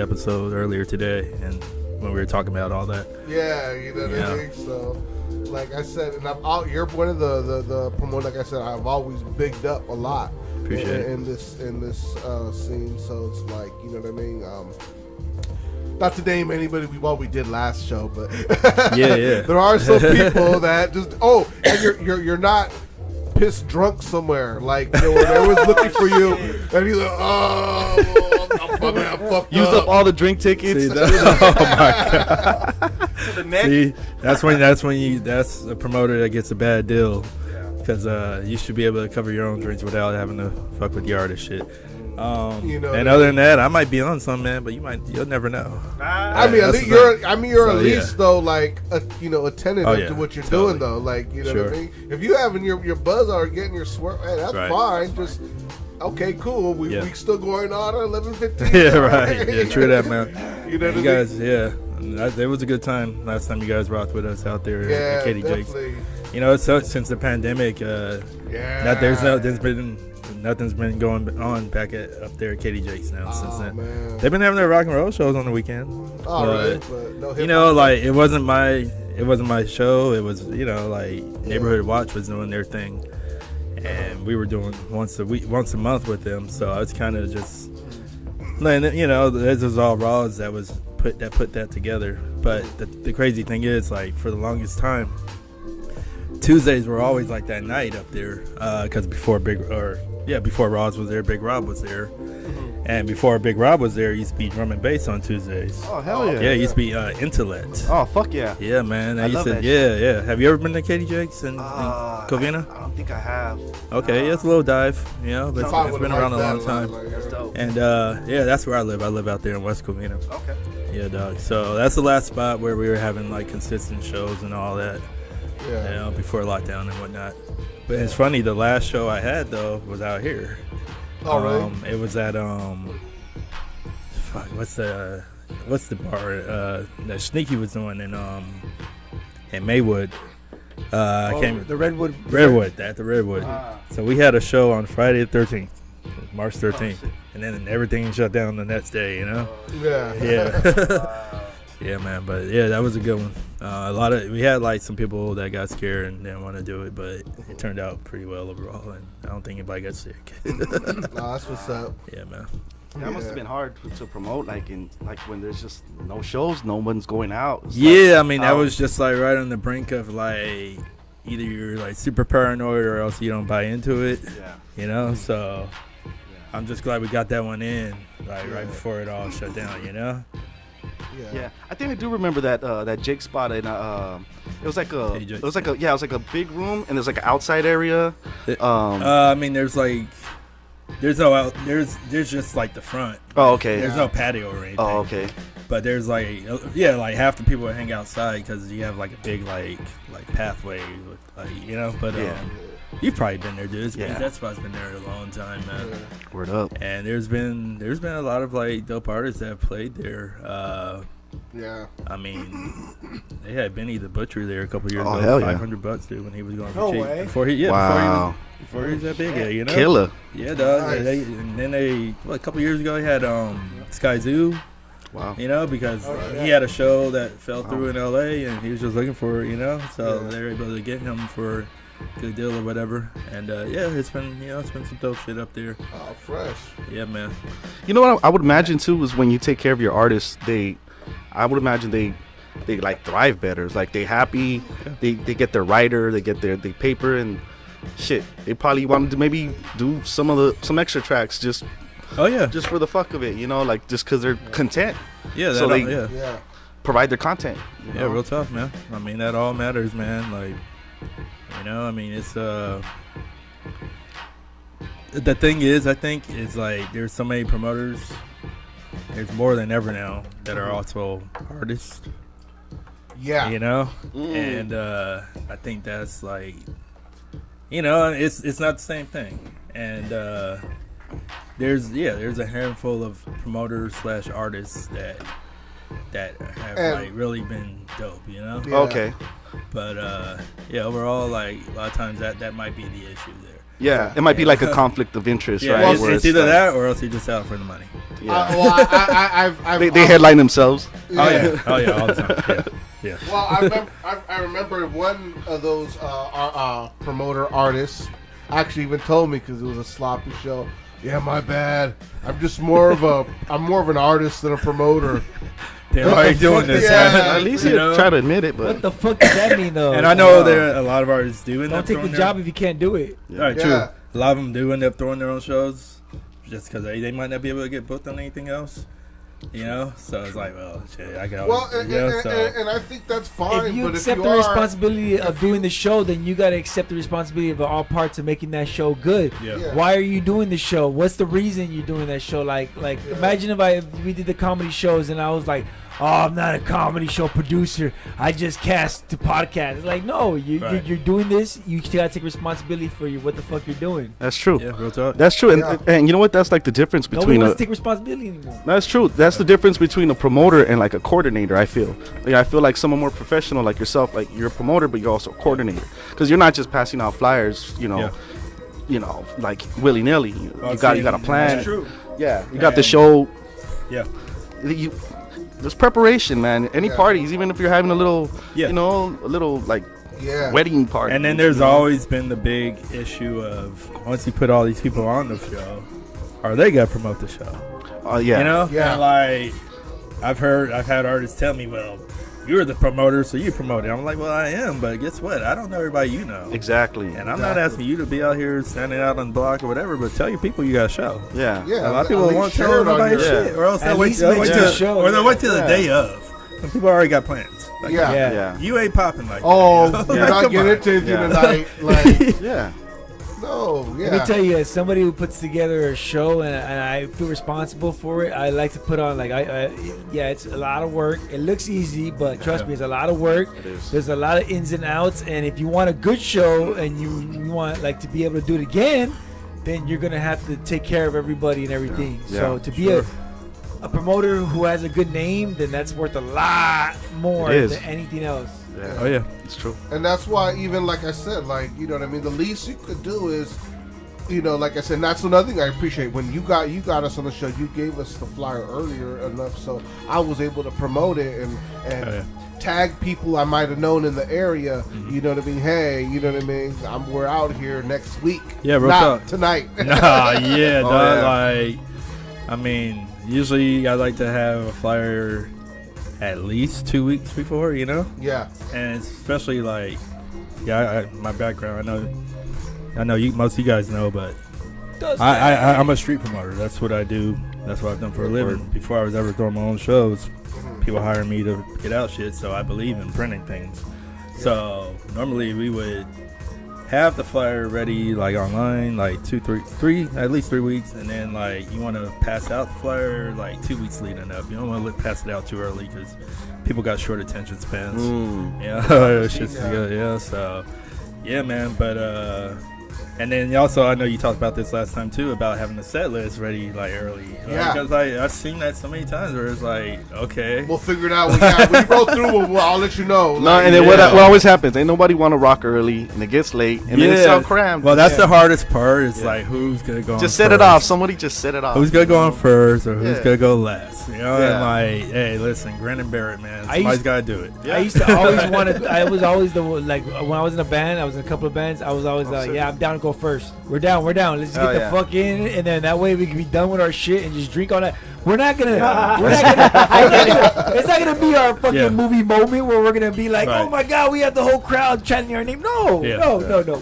episode earlier today, and when we were talking about all that. Yeah, you know what I mean? So, like I said, and you're one of the promoter. Like I said, I've always bigged up a lot in this scene. So it's like, you know what I mean? Not to name anybody we did last show, but yeah. there are some people that just and you're not pissed drunk somewhere, like, you know, when everyone's looking for you, and you're like, I fucked Used up all the drink tickets. See, oh my god! To the neck. See, that's a promoter that gets a bad deal, because you should be able to cover your own drinks without having to fuck with the artist shit. You know, and other than that, I might be on some, man, but you'll never know. I mean, at least you're at least though, like, attentive to what you're doing though, like, you know what I mean. If you having your buzz or getting your swerve, hey, that's fine. Just okay, cool. We still going on at 11:15. Yeah, right. Yeah, true that, man. You know, you guys, it was a good time last time you guys rocked with us out there at Tpgs. You know, since the pandemic, nothing's been going on back up there at Tpgs now since then. Man. They've been having their rock and roll shows on the weekend. But no, you know, like it wasn't my show. It was, you know, like Neighborhood Watch was doing their thing, and we were doing once a month with them. So I was kind of just, you know, this was all Raws that put that together. But the crazy thing is, like, for the longest time, Tuesdays were always like that night up there, because before Roz was there, Big Rob was there. And before Big Rob was there, it used to be drum and bass on Tuesdays. Oh, hell yeah. Yeah, it used to be Intellect. Oh, fuck yeah. Yeah, man. I love that shit. Yeah. Have you ever been to KDJ's in Covina? I don't think I have. Okay, it's a little dive, you know, but it's been around a long time. That's dope. And, that's where I live. I live out there in West Covina. Okay. Yeah, dog. So that's the last spot where we were having, like, consistent shows and all that. Yeah. You know, before lockdown and whatnot. But it's funny, the last show I had though was out here. Oh, really? It was at what's the bar that Sneaky was doing in Maywood. The Redwood. At the Redwood. So we had a show on Friday the 13th, March 13th, and then everything shut down the next day. You know? Yeah. Yeah, man, but yeah, that was a good one. We had like some people that got scared and didn't want to do it, but it turned out pretty well overall, and I don't think anybody got sick. That's what's up. Yeah, man. Yeah, that must have been hard to promote, like when there's just no shows, no one's going out. I mean, that was just like right on the brink of like either you're like super paranoid or else you don't buy into it. Yeah. You know, so I'm just glad we got that one in like right before it all shut down. You know. Yeah, I think I do remember that Jake spot in it was like a big room and there's like an outside area. I mean, there's just like the front. Oh, okay. There's no patio or anything. Oh, okay. But there's like like half the people hang outside because you have like a big like pathway with, like, you know. But you've probably been there, dude. That spot's been there a long time, man. Yeah. Word up. And there's been a lot of like dope artists that have played there. I mean, they had Benny the Butcher there a couple years ago. $500, dude, when he was going for cheap. Way. Before he was that big, you know. Killer. Yeah, dog. Nice. And then a couple years ago, he had Sky Zoo. Wow. You know, because he had a show that fell through in LA and he was just looking for it, you know. So they were able to get him for good deal or whatever, and it's been some dope shit up there. Oh, fresh. Yeah, man. You know what I would imagine too is when you take care of your artists, I would imagine they like thrive better. It's like they happy, they get their writer, they get their paper and shit. They probably want to maybe do some extra tracks just for the fuck of it, you know, like just because they're content. Yeah, so they provide their content. You know? Real tough, man. I mean, that all matters, man. Like. You know, I mean, it's the thing is, I think, is like there's so many promoters. There's more than ever now that are also artists. Yeah. You know, and I think that's like, you know, it's not the same thing. And there's a handful of promoters / artists that have like really been dope, you know. Okay. But overall, like a lot of times that might be the issue there. Yeah, it might be like a conflict of interest, Yeah, right? it's either that or else you're just out for the money. Yeah. Well, they headline themselves. Oh yeah, all the time. Yeah. Well, I remember one of those promoter artists actually even told me because it was a sloppy show. Yeah, my bad. I'm more of an artist than a promoter. Damn, why are you doing this? Yeah. At least you try to admit it, but what the fuck does that mean, though? And I know there are a lot of artists do end Don't up take the throwing job if you can't do it. All right, true. A lot of them do end up throwing their own shows just because they might not be able to get booked on anything else. You know, so it's like, well, shit, I got. Well, and I think that's fine. If you but accept if the you responsibility of doing the show, then you got to accept the responsibility of all parts of making that show good. Yeah. Why are you doing the show? What's the reason you're doing that show? Like, imagine if we did the comedy shows and I was like, oh, I'm not a comedy show producer. I just cast to podcast. It's like, no, you're doing this. You got to take responsibility for what the fuck you're doing. that's true. Yeah, real talk. That's true, and you know what? That's like the difference Nobody between wants to take responsibility anymore. That's true. That's the difference between a promoter and like a coordinator. I feel. I feel like someone more professional, like yourself. Like you're a promoter, but you're also a coordinator, because you're not just passing out flyers. You know, like willy nilly. You got a plan. That's true. Yeah, you got the show. Yeah. There's preparation, man. Any parties, even if you're having a little, a little like wedding party. And then there's always been the big issue of once you put all these people on the show, are they gonna promote the show? Yeah. You know? Yeah. And like I've had artists tell me, well, you're the promoter, so you promote it. I'm like, well, I am, but guess what? I don't know everybody you know. Exactly. And I'm not asking you to be out here standing out on the block or whatever, but tell your people you got a show. Yeah. Yeah. A lot of people won't tell everybody shit, or else they'll wait till the day of. When people already got plans. Like, Yeah. You ain't popping like that. You're not getting into anything tonight. Like, Yeah. no, Let me tell you, as somebody who puts together a show and I feel responsible for it, I like to put on it's a lot of work. It looks easy, but trust me, it's a lot of work. It is. There's a lot of ins and outs, and if you want a good show and you want like to be able to do it again, then you're gonna have to take care of everybody and everything. Yeah. So to be a promoter who has a good name, then that's worth a lot more than anything else. Yeah. Oh yeah, It's true. And that's why, even like I said, like, you know what I mean, the least you could do is, you know, like I said, and that's another thing I appreciate. When you got us on the show, you gave us the flyer earlier enough so I was able to promote it and tag people I might have known in the area. You know what I mean? Hey, you know what I mean? We're out here next week. Yeah, real not talk. tonight. Nah, yeah, dog. yeah. Like, I mean, usually I like to have a flyer at least 2 weeks before, you know? Yeah. And especially like, my background, I know you, most of you guys know, but I'm a street promoter. That's what I do. That's what I've done for a living. Before I was ever throwing my own shows, people hire me to get out shit, so I believe in printing things. So normally we would have the flyer ready like online, like at least 3 weeks, and then like you want to pass out the flyer like 2 weeks leading up. You don't want to pass it out too early because people got short attention spans. It's just so yeah, man. But and then also, I know you talked about this last time too, about having the set list ready like early. Yeah. Because I've seen that so many times where it's like, okay, We'll figure it out. When you roll through, I'll let you know. No, and then what always happens? Ain't nobody want to rock early, and it gets late, and then it's all crammed. Well, that's the hardest part. It's like who's gonna go? Just on set first? it off. Somebody just set it off. Who's gonna go on first, or who's gonna go last? You know, Yeah. and like, hey, listen, grin and bear it, man. Somebody's gotta do it. I used to always want to. I was always the one, like when I was in a band. I was in a couple of bands. I was always like, I'm down to go first. We're down. Let's get the fuck in, and then that way we can be done with our shit and just drink all that. We're not gonna. It's not gonna be our fucking movie moment where we're gonna be like, oh my god, we have the whole crowd chanting our name. No.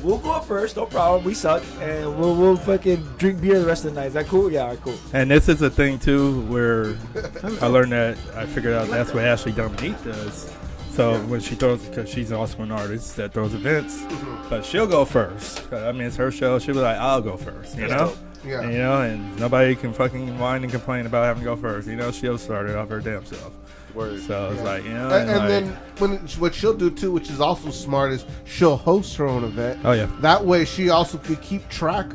We'll go first, no problem. We suck, and we'll fucking drink beer the rest of the night. Is that cool? Yeah, all right, cool. And this is a thing too where I learned that I figured out that's what Ashley Dominique does. So when she throws, because she's also an artist that throws events, but she'll go first. I mean, it's her show. She'll be like, I'll go first, you know? Yeah. And, you know, and nobody can fucking whine and complain about having to go first. You know, she'll start it off her damn self. Word. So it's like, you know. And like, then what she'll do too, which is also smart, is she'll host her own event. Oh, yeah. That way she also could keep track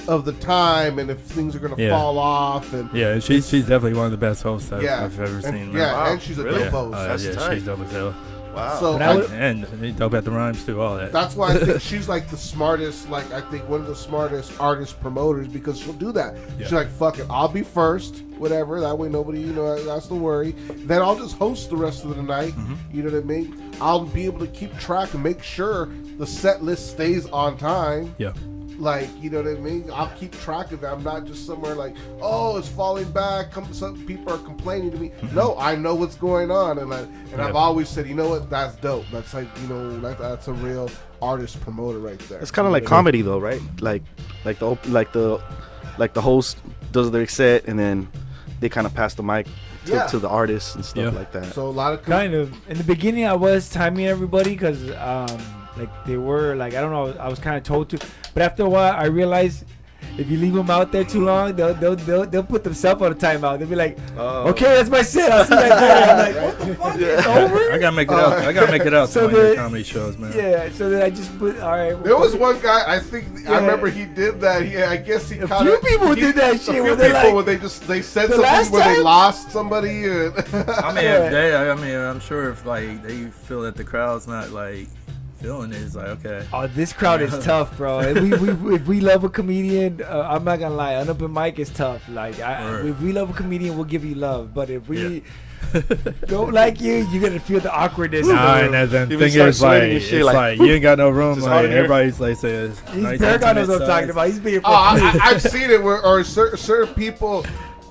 of the time and if things are going to fall off. And she's definitely one of the best hosts I've ever seen. And she's a dope host. That's tight. She's dope as hell. Wow. So And he dope at the rhymes too, all that. that's why I think she's like the smartest, like I think one of the smartest artist promoters, because she'll do that. Yeah. She's like, fuck it, I'll be first, whatever. That way nobody, has to worry. Then I'll just host the rest of the night. You know what I mean? I'll be able to keep track and make sure the set list stays on time. Yeah. Like, you know what I mean? I'll keep track of it. I'm not just somewhere like, oh, it's falling back. Some people are complaining to me. No, I know what's going on, and I've always said, you know what? That's dope. That's like, that's a real artist promoter right there. It's kind of like comedy though, right? Like the host does their set and then they kind of pass the mic to the artists and stuff like that. So a lot of kind of in the beginning, I was timing everybody because like they were like, I don't know, I was kind of told to, but after a while I realized if you leave them out there too long, they'll put themselves on a timeout. They'll be like, okay, that's my set. I'll see you later. I'm like, what the fuck? It's over. I gotta make it out. I gotta make it out So to one of your the- comedy shows, man. Yeah. So then I just put all right. There was one guy, I think, I remember he did that. I guess he A kind of. few people did that shit. A few Where they're people like, where they said the something last where they time? lost somebody. And I mean, I'm sure if like they feel that the crowd's not like feeling it, it's like okay. oh, this crowd is tough, bro. If we love a comedian, I'm not gonna lie, an open mic is tough. Like, Right. if we love a comedian, we'll give you love. But if we don't like you, you're gonna feel the awkwardness. Nah, and then the Even thing start is like, sweating and shit, it's like, like you ain't got no room. Just Like hot in here. everybody's like says, He's Paragon knows what I'm talking about. He's being I've seen it where, or certain people.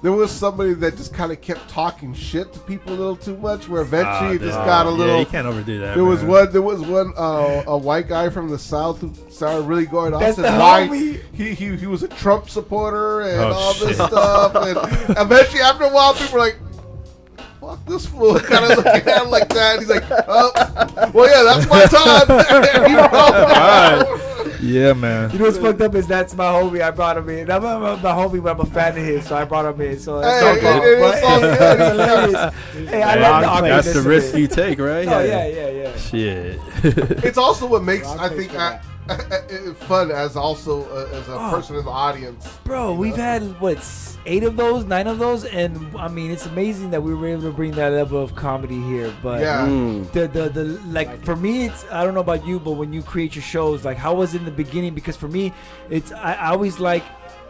There was somebody that just kind of kept talking shit to people a little too much, where eventually it just got a little. Yeah, you can't overdo that. There was man. one a white guy from the South who started really going off. That's Said the why homie. he was a Trump supporter and Oh, all this shit. stuff, and eventually after a while people were like, fuck this fool, kind of looking at him like that. He's like, oh, well yeah, that's my time. You know? Yeah, man. You know what's fucked up is that's my homie. I brought him in. I'm my homie, but I'm a fan of his, so I brought him in. So that's Hey, no problem. it's all But- good. it's hilarious. Hey, I Hey, love the awkwardness. that's the of risk it. you take, right? Oh yeah. Shit. It's also what makes Rock I face think for fun as also as a Oh. person in the audience. Bro, we've had what 8 of those, 9 of those, and I mean it's amazing that we were able to bring that level of comedy here. But Yeah. the like for me, it's I don't know about you, but when you create your shows, like how was it in the beginning? Because for me, it's I always like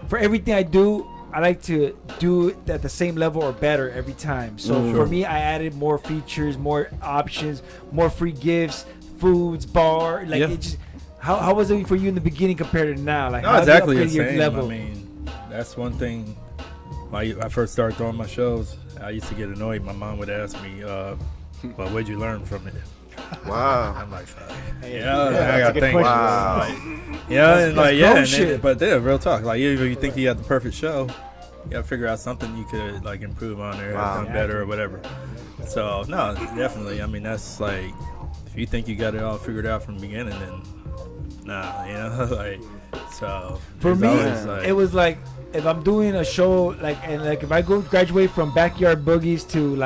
for everything I do. I like to do it at the same level or better every time. So for me, I added more features, more options, more free gifts, foods, bar. Like it just. How was it for you in the beginning compared to now? Like No, how exactly you the upgrade your same. level? I mean, that's one thing. When I first started throwing my shows, I used to get annoyed. My mom would ask me, "Well, what'd you learn from it?" Wow. I'm like, "Fuck." Yeah, I that's a got good think. question. Wow. And like, grown and shit. then, but then real talk. Like, if you think you got the perfect show, you gotta figure out something you could like improve on or have done better or whatever. So no, definitely. I mean, that's like, if you think you got it all figured out from the beginning, then nah, like. So For it's me, always, like, it was like if I'm doing a show like if I go graduate from backyard boogies to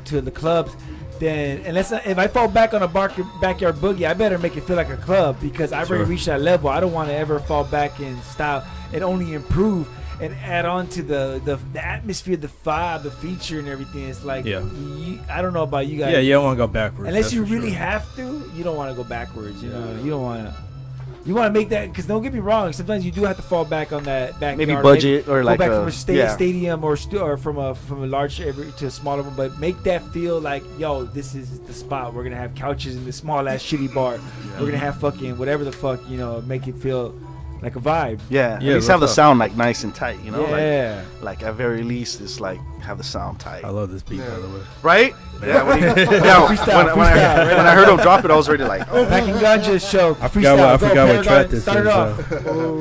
to the clubs, then if I fall back on a backyard boogie, I better make it feel like a club because I've already reached that level. I don't want to ever fall back in style and only improve and add on to the atmosphere, the vibe, the feature, and everything. It's like I don't know about you guys. Yeah, you don't want to go backwards. Unless that's you for really sure. have to, you don't want to go backwards. You know, you don't want to. You want to make that because don't get me wrong. Sometimes you do have to fall back on that backyard. Maybe budget or go like back a from a stadium or from a large to a smaller one, but make that feel like this is the spot. We're gonna have couches in this small ass shitty bar. We're gonna have fucking whatever the fuck make it feel like a vibe. Yeah. At Yeah, least have the real sound like nice and tight. You know. Yeah. Like at very least, it's like have the sound tight. I love this beat, by the way. Right? Yeah. When Freestyle, when I heard him drop it, I was already like, oh. Packing Ganja's show. I forgot what Paragon, track this start is. it off.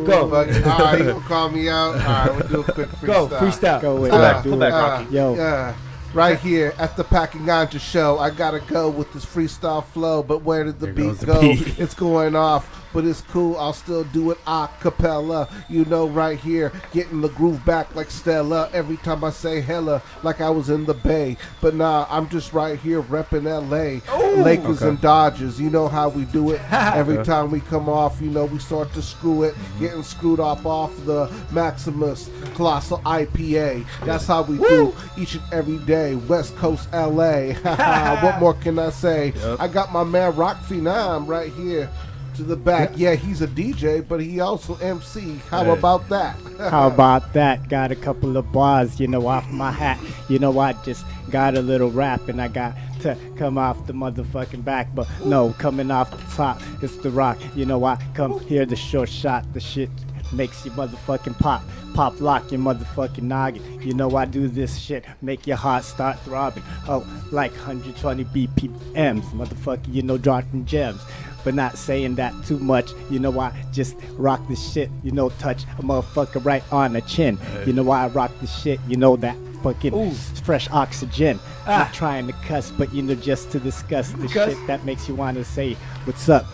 Go. All right, you gonna call me out? All right, we'll do a quick freestyle. Go freestyle. Go with Pull back, Rocky. Yo. Right here at the Packing Ganja show, I gotta go with this freestyle flow. But where did the There beat goes the go? beat. It's going off. but it's cool. I'll still do it a cappella. You know, right here, getting the groove back like Stella. Every time I say hella, like I was in the Bay. But nah, I'm just right here repping LA. Lakers and Dodgers. You know how we do it. Every time we come off, you know, we start to screw it. Getting screwed off the Maximus Colossal IPA. That's how we do each and every day. West Coast LA. What more can I say? I got my man Rock Phenom right here to the back. Yeah, he's a DJ, but he also MC. How about that? How about that? Got a couple of bars, you know, off my hat. You know, I just got a little rap and I got to come off the motherfucking back. But no, coming off the top, it's the rock. You know, I come here the short shot. The shit makes you motherfucking pop lock your motherfucking noggin. You know I do this shit, make your heart start throbbing. Oh, like 120 BPMs, motherfucker, you know, dropping gems. But not saying that too much, you know I just rock this shit, you know, touch a motherfucker right on the chin. You know I rock this shit, you know that fucking fresh oxygen. Not trying to cuss, but you know, just to discuss the shit that makes you want to say what's up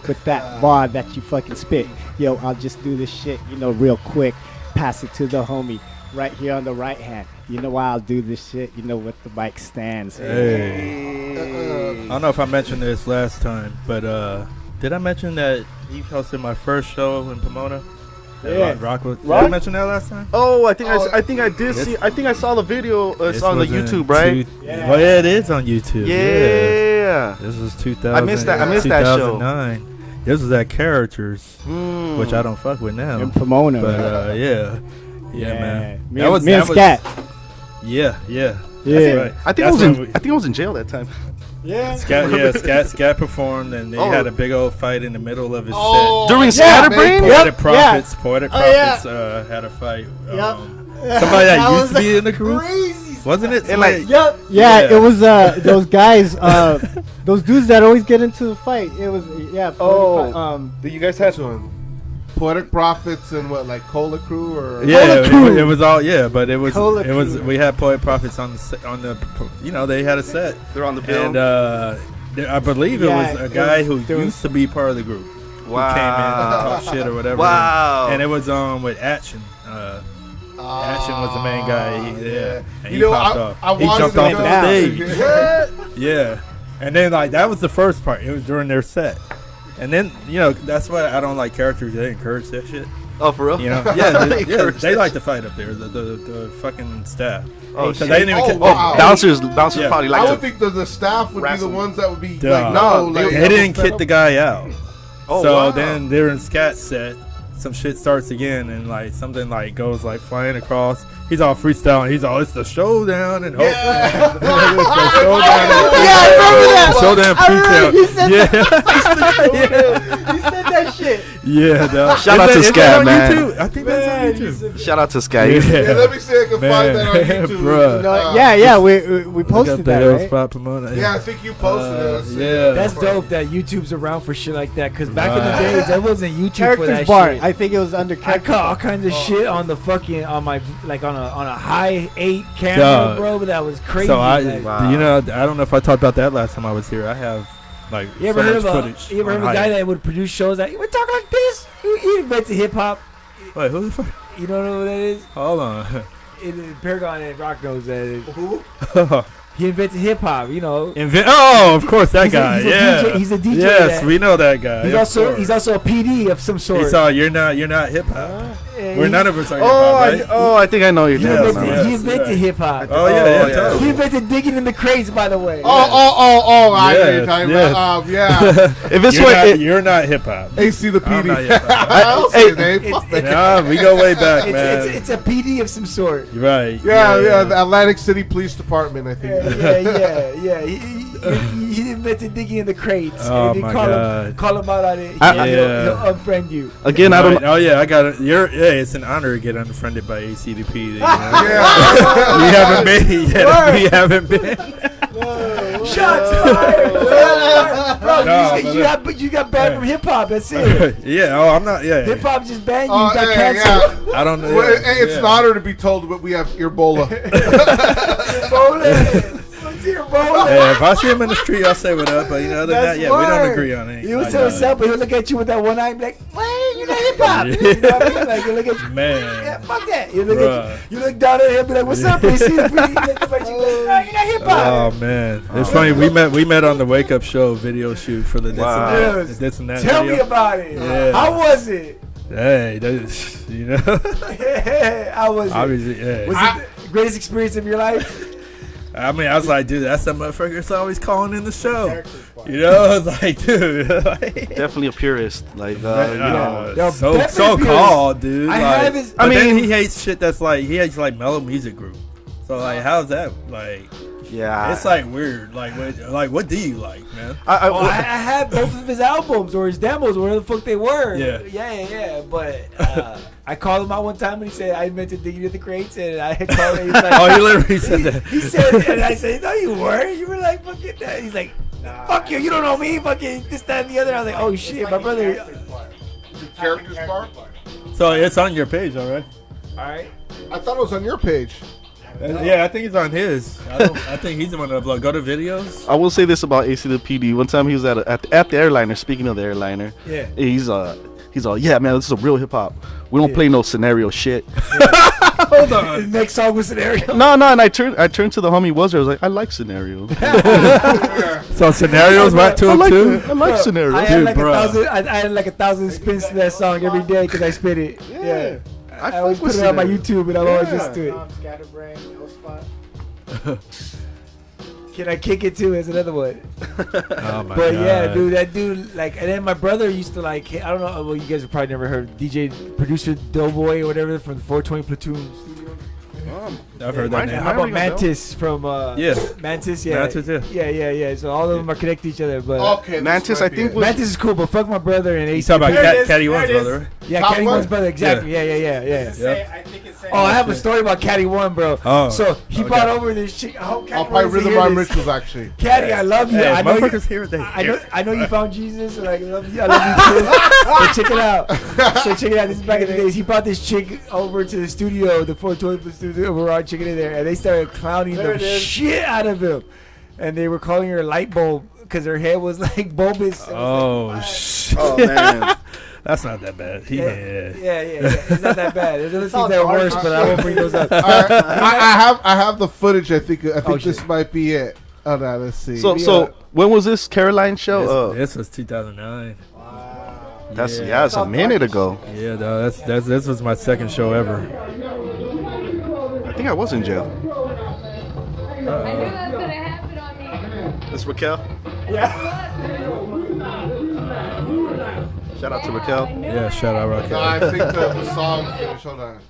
with that bar that you fucking spit. Yo, I'll just do this shit, you know, real quick. Pass it to the homie right here on the right hand. You know why I'll do this shit, you know, with the mic stands. I don't know if I mentioned this last time, but did I mention that he hosted my first show in Pomona? Yeah. Rockwood. Did I mention that last time? Oh, I think I did see. I think I saw the video. It's on the YouTube, right? Yeah. Well, yeah, it is on YouTube. Yeah. This was 2000. I missed that show. 2009. This was at Characters, which I don't fuck with now. In Pomona. But yeah, man. Me and Scat. Yeah. Right. I think I was in jail that time. Yeah. Scat performed, and they had a big old fight in the middle of his set. During Scatterbrain? Poetic Prophets had a fight. Somebody that used to be in the group. Crazy. Wasn't it? Yeah, it was those guys, those dudes that always get into the fight. It was do you guys have one? Poetic Prophets and what, like Cola Crew or it was all but it was Cola we had Poetic Prophets on the you know, they had a set. They're on the bill. And I believe it was a guy who used to be part of the group. Wow. Who came in and talked shit or whatever. Wow. And it was with Action. Action was the main guy. And you he know, popped off. He jumped off the stage. Yeah. And then that was the first part. It was during their set. And then, you know, that's why I don't like Characters. They encourage that shit. Oh, for real? You know, they like to fight up there. The fucking staff. Oh, shit. They didn't even. Bouncers probably like. I would think the staff would be the ones that would be they didn't kick the guy out. Oh, so then during Scat's set, some shit starts again, and like something like goes like flying across. He's all freestyling. He's all, it's the showdown and hope. It's the showdown. I remember that. Showdown freestyle. He said that shit. Yeah, dog. Shout out to Scat, man. YouTube? I think that's on YouTube. Shout out to Scat. Yeah, let me see if I can find that on YouTube. Bruh. We posted that, right? Spot Pomona. Yeah, I think you posted it. That's dope that YouTube's around for shit like that. Because back in the days, there wasn't YouTube for that bar. shit. I think it was under I caught all kinds of shit on the fucking on a high 8 camera, bro. But that was crazy. So you know, I don't know if I talked about that last time I was here. I have like you ever heard of footage. You ever heard of a guy that would produce shows that would talk like this? He invented hip hop. Wait, who the fuck? You don't know who that is? Hold on. Paragon and Rock knows that is. Who? He invented hip hop, you know. Of course, that guy. He's a DJ. Yes, we know that guy. He's also a PD of some sort. He saw you're not hip hop. None of us are hip hop, right? I think I know you're talking about. He invented hip hop. Totally. He invented digging in the crates, by the way. I know you're talking about. If it's you're not hip hop. AC the PD. I'm not hip hop. We go way back, man. It's a PD of some sort. Right. Yeah. The Atlantic City Police Department, I think. Yeah. He invented digging in the crates. Oh, and my God. Call him out on it. He'll unfriend you. Again, I don't. Oh yeah, I got it. It's an honor to get unfriended by ACDP. You know? Yeah. You haven't been yet. You haven't been. Shots fired. Bro, you got banned from hip hop. That's it. I'm not. Hip hop just banned you. You got canceled. I don't know. Well, it's an honor to be told, but we have Earbola. Ebola. What's Ebola? Yeah, if I see him in the street, I'll say what up. But you know, other than that, yeah, we don't agree on it. He would tell himself, but he'll look at you with that one eye and be like, "Wait, you're not hip hop." You know what I mean? Like, he'll look at you, man. Yeah, fuck that. You look at you look down at him, be like, "What's up?" And he sees pretty. You're not hip hop. Oh man, it's funny. We met on the Wake Up Show video shoot for the this and that. Tell video. me about it. Yeah. How was it? Hey, you know. How was it? Obviously, yeah. Was it the greatest experience of your life? I mean, I was like, dude, that's that motherfucker that's always calling in the show. You know, I was like, dude, Definitely a purist. Like, so called, dude. I mean, he hates shit that's like he hates like mellow music group. So like, how's that like? Yeah, it's like weird. Like, what do you like, man? I had both of his albums or his demos, whatever the fuck they were. Yeah. But I called him out one time and he said I meant to dig into the crates, and I called him. He's like, oh, he literally said that. He said, and I said, no, you weren't. You were like fucking that. He's like, fuck you. You don't know me. Fucking this, that, and the other. I was like, oh shit, my brother. Characters part. So it's on your page, all right? All right. I thought it was on your page. Yeah, I think it's on his. I think he's the one to upload. Go to videos. I will say this about AC the PD. One time he was at the airliner. Speaking of the airliner, he's all, yeah, man, this is a real hip hop. We don't play no scenario shit. Hold on. The next song was Scenario. No, and I turned to the homie was there. I was like, I like Scenario. So Scenarios right to him too. I like Scenario. I had like 1,000 spins to that song every day because I spit it. Yeah. I always put it on my YouTube and I'll always listen to it. Scatterbrain, no spot. Can I kick it too? Is another one. Oh my but God. Yeah, dude, that dude, like, and then my brother used to like, I don't know, well, you guys have probably never heard DJ producer Doughboy or whatever from the 420 Platoon Studio. I've heard that name. How about Mantis from Mantis, yeah. So all of them are connected to each other. But okay, Mantis, I think Mantis is cool, but fuck my brother and You talking about Caddy One's brother, right? Yeah, Caddy One's brother, exactly. Yeah. I think it's Oh, I have a story about Caddy One, bro. Oh, so he brought over this chick. I hope I'll play Rhythm Rhyme Rituals actually. Caddy, I love you. Hey, I know motherfuckers here. I know you found Jesus, and I love you. I love you too. But check it out. So check it out. This is back in the days. He brought this chick over to the studio, the 420 studio. We're all checking in there, and they started clowning the shit out of him, and they were calling her Light Bulb because her head was like bulbous. Oh shit! Oh man. That's not that bad. Yeah. It's not that bad. There's other things that are worse, but I won't bring those up. I have the footage. I think this shit. might be it. Oh no, let's see. So when was this Caroline show? This was 2009. That's it's a minute ago. Yeah, no, this was my second show ever. I think I was in jail. I knew that was gonna happen on me. That's Raquel. Yeah. Shout out to Raquel. Yeah, shout out Raquel. No, I think the song finished. Hold on.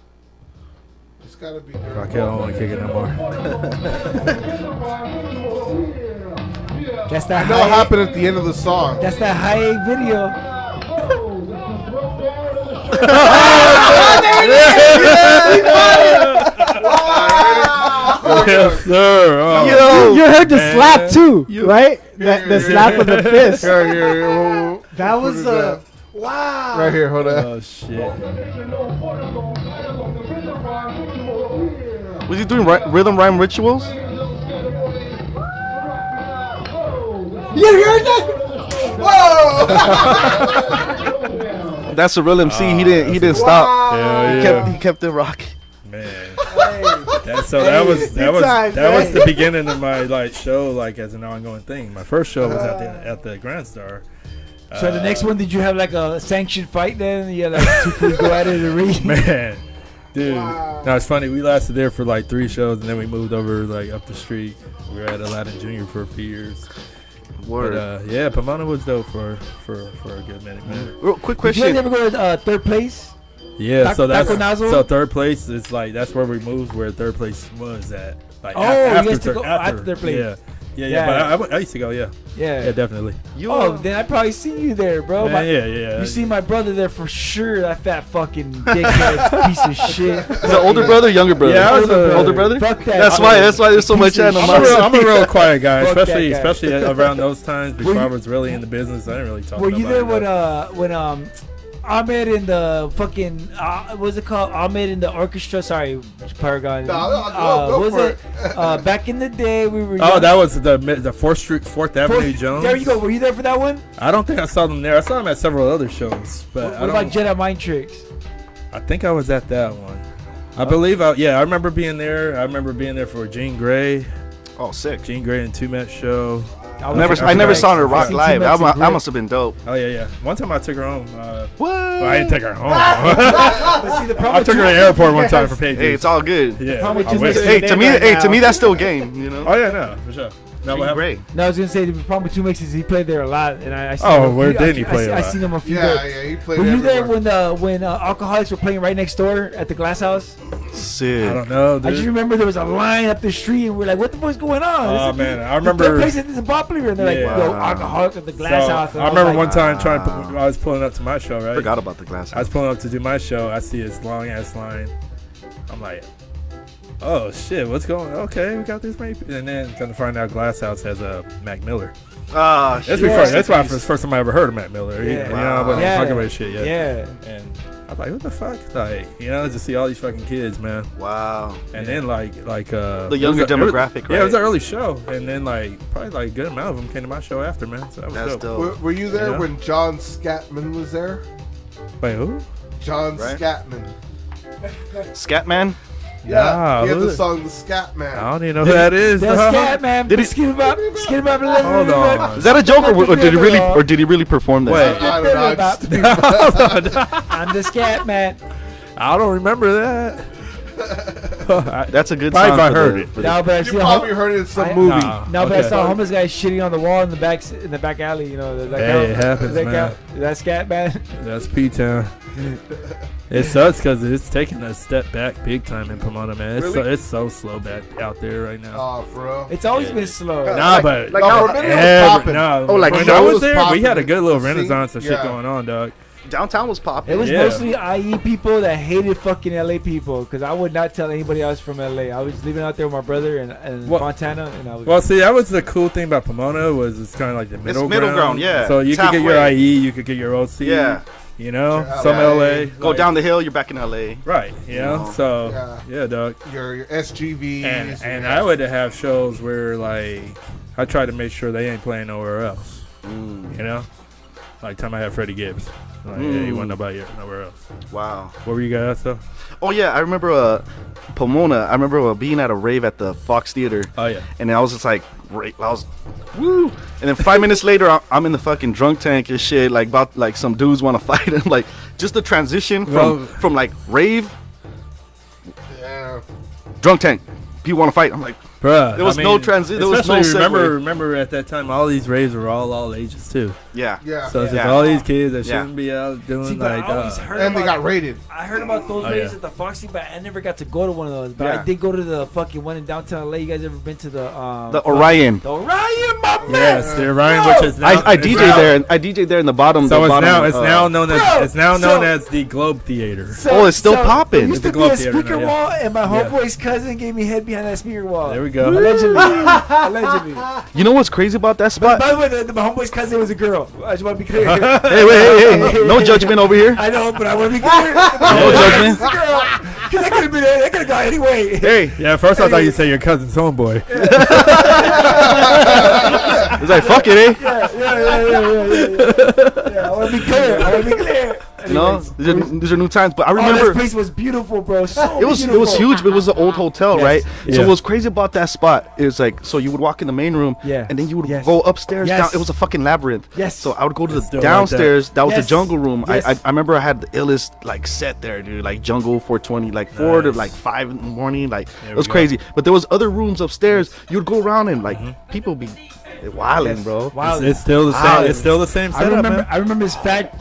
It's gotta be dirty. Raquel don't want to kick it no more. That's that. I know what happened at the end of the song. That's that high A video. Yes, sir. Oh. You heard the slap too, right? The slap of the fist. Here. That was wow. Right here, hold on. Oh shit. Was he doing rhythm rhyme rituals? You heard that? Whoa! That's a real MC. He didn't stop. He kept it rocking. Man. That was the beginning of my like show, like as an ongoing thing. My first show was at the Grand Star. So the next one, did you have like a sanctioned fight then? You had like two fools go at it in the ring? Man, dude. Wow. No, it's funny. We lasted there for like 3 shows, and then we moved over like up the street. We were at Aladdin Jr. for a few years. Word. But, yeah, Pomona was dope for a good minute, man. Real quick Did you question. guys ever go to third place? Yeah, so Taco third place is like that's where we moved, where third place was at. Like after third place. Yeah. But I used to go. Yeah, definitely. Then I probably seen you there, bro. Yeah. You see my brother there for sure. That fat fucking dickhead piece of shit. Is it older brother, younger brother? Yeah, I was older brother. Fuck that. That's why there's so much animosity. I'm a real quiet guy, Fuck especially around those times before I was really in the business. I didn't really talk. Were you there when Ahmed in the fucking what's it called? Ahmed in the orchestra. Sorry, Paragon. Go was for it? Back in the day, we were. Oh, that was the 4th Avenue Jones. There you go. Were you there for that one? I don't think I saw them there. I saw them at several other shows, but What about Jedi Mind Tricks? I think I was at that one. I believe. I remember being there. I remember being there for Jean Grey. Oh, sick. Jean Grey and Two Met Show. I never saw her rock live. That must have been dope. Oh yeah. One time I took her home. What? Well, I didn't take her home. But see, the problem I took her to the airport one time for pages. Hey, it's all good. Yeah. Probably I just wish. missing- To me, that's still game. You know. Oh yeah, no, for sure. No, what happened? Great. No, I was gonna say the problem with Two Mixes. He played there a lot, and I seen Oh, him a where few- didn't he play a I lot? seen him a few. Yeah, days. he played Were you there everywhere. when Alcoholics were playing right next door at the Glass House? Sick. I don't know, I just dude. remember there was a line up the street, and we're like, "What the fuck's going on?" Oh, This is- man, I the remember- place is popular, and they're like, Yeah. "Yo, Alcoholics at the Glass So, House." And I was remember like, one time I was pulling up to my show, right? Forgot about the glass. I was pulling up to do my show. I see this long ass line. I'm like, oh shit, what's going on? Okay, we got this many. And then come to find out Glass House has a Mac Miller. Ah, That's shit. before. That's why it's the first time I ever heard of Mac Miller. Yeah. You know, I wasn't Yeah. fucking with shit yet. Yeah. And I was like, what the fuck? Like, you know, just see all these fucking kids, man. Wow. And then like The younger it was demographic, Yeah, it was right? an early show, and then like probably like a good amount of them came to my show after, man. So that was That's dope. dope. Were you there Yeah. when John Scatman was there? Wait, who? John Right. Scatman. Scatman. Yeah, Nah, he had who the is- song "The Scatman." I don't even know who that is. That's Scat Man. Did he- Skip up. Hold on. Is that a joke, or did he really perform that? Wait. I don't know. I just- I'm the Scat Man. I don't remember that. That's a good Probably song. if I for heard the- it. for the- No, but I You see a probably heard it in some I- movie. Nah. No, but I Okay. saw a homeless guy shitting on the wall in the back alley. You know, that Hey, it happens, that man. That Scat Man. That's P-Town. It sucks because it's taking a step back big time in Pomona, man. It's so slow back out there right now. Oh, for real. It's always been slow. Nah, like- but like No, how- for a minute it was popping. no, Oh, like when shows I was was there, we popping. had a good little The renaissance of scene- shit yeah. going on, dog. downtown was popping. It was Yeah. mostly IE people that hated fucking LA people, because I would not tell anybody else from LA. I was living out there with my brother and Well- Montana, and I was. Well, see, that was the cool thing about Pomona was it's kind of like the middle middle ground, yeah. So you It's could get your halfway. IE, you could get your OC. Yeah. You know, Your some LA. LA. Go down the hill, you're back in LA. Right. You know, Oh. so Yeah. yeah, dog. Your SGVs. And I would have shows where like I try to make sure they ain't playing nowhere else. You know, like time I had Freddie Gibbs. Like, yeah, he wasn't nobody nowhere else. Wow. What were you guys though? Oh yeah, I remember Pomona. I remember being at a rave at the Fox Theater. Oh yeah. And I was just like, I was, woo. And then 5 minutes later, I'm in the fucking drunk tank and shit. Like about like some dudes want to fight. And like just the transition from like rave, Yeah. drunk tank. People want to fight. I'm like, Bruh, There was no transi- there was no especially segue. remember at that time all these raves were all ages too. yeah. Yeah. So it's just Yeah. all these kids that Yeah. shouldn't be out doing See, but like I always heard And they about, got rated. I heard about those Oh, raves yeah. at the Foxy, but I never got to go to one of those. But Yeah. I did go to the fucking one in downtown LA. You guys ever been to the Orion. The Orion, my man. Yes, the Orion, Bro, which is now I DJ there. I DJ there in the bottom. So the it's bottom, now it's now known as bro, it's now known so- as the Globe Theater. Oh, it's still popping. There used It's to the be Globe a Theater speaker now, yeah. wall, and my Yeah. homeboy's cousin gave me head behind that speaker wall. There we go. Allegedly. Allegedly. You know what's crazy about that But spot? by the way, my homeboy's cousin was a girl. I just want to be clear. Hey, wait, hey. No judgment over here. I know, but I want to be clear. No judgment. Because that could have been, that could have gone anyway. Hey, Yeah, at first I thought you'd say your cousin's homeboy. it's like fuck it, eh? Yeah, I want to be clear. I want to be clear. No, Anyways. these are new times. But I Oh, remember this place was beautiful, bro. So it was beautiful. huge, but it was an old hotel, Yes. right? Yeah. So what's crazy about that spot is like, so you would walk in the main room, Yeah. and then you would Yes. go upstairs. Yes. Down. It was a fucking labyrinth. Yes. So I would go to It's the still like that. downstairs. That was Yes. the jungle room. Yes. I remember I had the illest like set there, dude. Like jungle 420, like 4 to Nice. like 5 in the morning. Like There it we was go. crazy. But there was other rooms upstairs. You'd go around and like people be wilding, Yes. bro. Wow. It's still the same. Wow. It's still the same I setup, remember, man. I remember this fat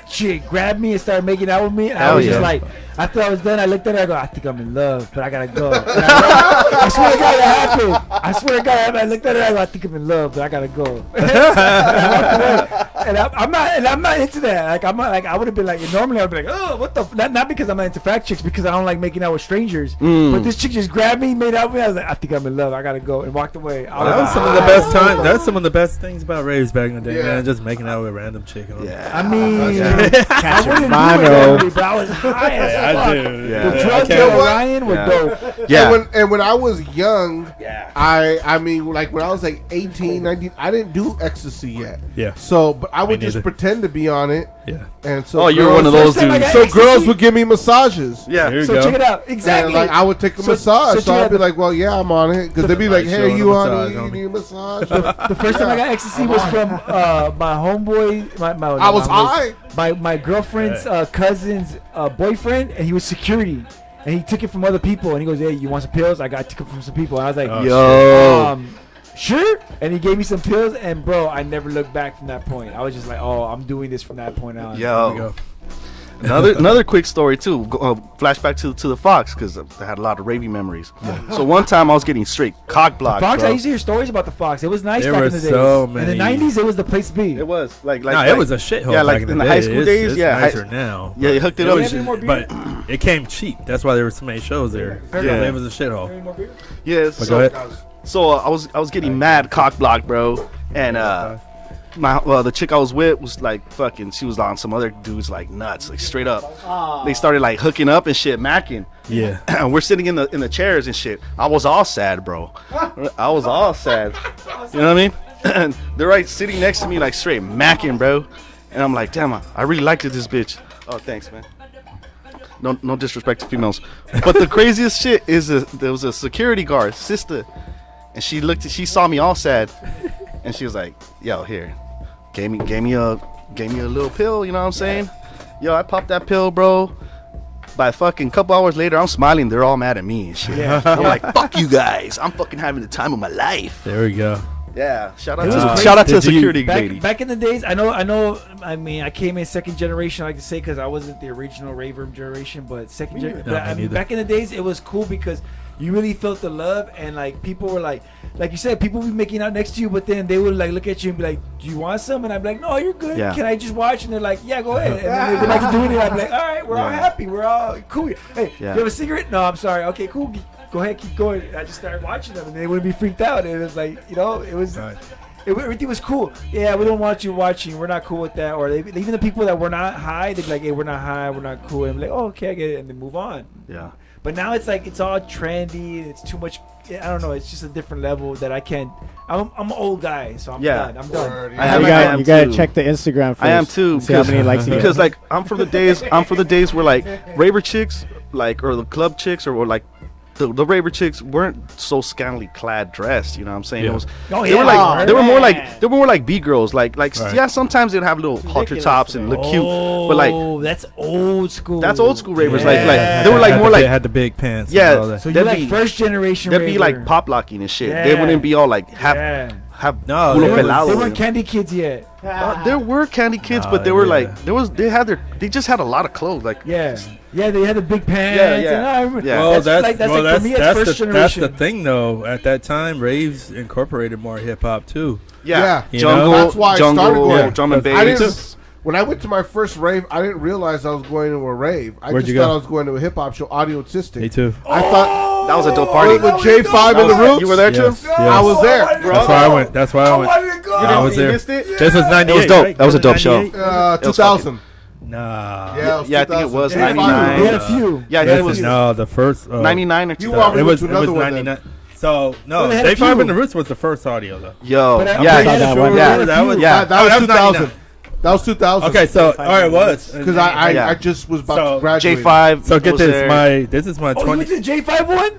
chick grabbed me and started making out with me, and I Hell was just yeah. like, after I was done, I looked at her, I go, I think I'm in love, but I gotta go. And I swear to God, that happened. I swear to God, I looked at her, I go, I think I'm in love, but I gotta go. And I walked away. and I'm not into that. Like I'm not, like I would have been like normally I'd be like, oh, what the not because I'm not into fat chicks, because I don't like making out with strangers. But this chick just grabbed me, made out with me. I was like, I think I'm in love. I gotta go, and walked away. That was some of the best time. That's some of the best things about raves back in the day, man. Just making out with a random chick. I mean, I Catch wouldn't a do mono. it, but I was high as fuck. I do. The drugs that Ryan were dope. Yeah. And when I was young, I mean, like when I was like 18, 19, I didn't do ecstasy yet. Yeah. So, but I would just neither. pretend to be on it. Yeah. And so Oh, you're one of those First time I dudes. got So ecstasy- girls would give me massages. Yeah. Here you So go. check it out. Exactly. And like I would take a So massage. So check I'd out be the- like, well, yeah, I'm on it. Because they'd be like, Nice hey, showing you a on massage, it? You homie. need a massage? The first time I got ecstasy was from my homeboy. I was high. My girlfriend's cousin's boyfriend, and he was security, and he took it from other people. And he goes, "Hey, you want some pills? I took it from some people." And I was like, Yo. Sure. And he gave me some pills, and bro, I never looked back from that point. I was just like, oh, I'm doing this from that point on. Yo. Another quick story too. Flashback to the Fox, because I had a lot of raving memories. So one time I was getting straight cock blocked. Fox, bro. I used to hear stories about the Fox. It was nice There back were in the days. so In many- the 90s, it was the place to be. It was like It was a shithole. Yeah, like back in the the high day. school It's- days. It's Yeah, nicer now. Yeah, you hooked it It up. was- any more beer? but it came cheap. That's why there were so many shows there. Yeah. It was a shithole. Yeah. But go ahead. So I was getting mad cock blocked, bro, and the chick I was with was like fucking. She was on some other dudes like nuts, like straight up. They started like hooking up and shit, macking. Yeah. And we're sitting in the chairs and shit. I was all sad, bro. I was all sad. You know what I mean? And they're right sitting next to me like straight macking, bro. And I'm like, damn, I really liked this bitch. Oh, thanks, man. No disrespect to females, but the craziest shit is there was a security guard, sister, and she saw me all sad, and she was like, "Yo, here, gave me a little pill." You know what I'm saying? Yo, I popped that pill, bro. By a fucking couple hours later, I'm smiling. They're all mad at me and shit. I'm like, "Fuck you guys! I'm fucking having the time of my life." There we go. Yeah, shout It was out crazy. to the Did you- security lady. Back in the days, I know. I mean, I came in second generation, I like to say, because I wasn't the original raver generation, but second generation. No, I me mean, neither. back in the days, it was cool because you really felt the love, and like people were like you said, people would be making out next to you, but then they would like look at you and be like, "Do you want some?" And I'd be like, "No, you're good. Yeah. Can I just watch?" And they're like, "Yeah, go ahead." And then they're like doing it. I'd be like, "All right, we're all happy. We're all cool. Hey, Yeah. you have a cigarette? No, I'm sorry. Okay, cool. Go ahead, keep going." And I just started watching them, and they wouldn't be freaked out. And it was like, you know, it was. Right. Everything was cool. Yeah, we don't want you watching. We're not cool with that. Or even the people that were not high, they'd be like, "Hey, we're not high. We're not cool." And I'm like, "Oh, okay, I get it," and then move on. Yeah. But now it's like it's all trendy. It's too much. I don't know. It's just a different level that I can't. I'm an old guy, so I'm done. I'm done. Word, I yeah. am- You I gotta, am you gotta too. check the Instagram first. I am too. See how many likes you get. Because like I'm from the days where like raver chicks or the club chicks or like the raver chicks weren't so scantily clad dressed, you know what I'm saying? Yeah. It was Oh, they were yeah. like they were more Man. like B girls. Like Right. yeah, sometimes they'd have little halter tops and look cute. But like Oh, that's old school. that's old school ravers. Yeah. Like they were like Had more the, like had the big pants. and Yeah. all that. So you That'd like be- first generation. they'd be raver. like pop locking and shit. They Yeah. wouldn't be all like Yeah. have No, culo they were- pelado. They weren't candy kids yet. There were candy kids, No, but they they were were- like they just had a lot of clothes. Like Yeah. Yeah, they had the big pants. Yeah, yeah. And I remember, Yeah. Well, that's like for me, it's first that's generation. the thing though. At that time, raves incorporated more hip hop too. yeah, You jungle, know? That's why I started jungle, going. drum and I I bass. didn't. When I went to my first rave, I didn't realize I was going to a rave. I Where'd just you thought go? I was going to a hip hop show, Audio Autistic. Me too. I thought That was a dope party. with J5 and the Roots. You were there too? Yes, yes. I was there. That's why I went. That's why I went. I was You there. missed it? This was 98. was dope. Right? That was a dope 98? show. 2000. Nah. Yeah, it was Yeah, I think it was 2000. 99. They had a few. Yeah, I think This it was is no the first. 99 or You 2000. walked It was to another one 99. So no, Well, they had a J5 few. and the Roots was the first audio though. Yo, But I- yeah, they had a that few. one. They had a That few. was- yeah. That was that was 2000. 99. That was 2000. Okay, so all right, it was Because I Yeah. just was about So, to graduate. J5. So get was this, there. this is my Oh, you 20. went to the J5 one?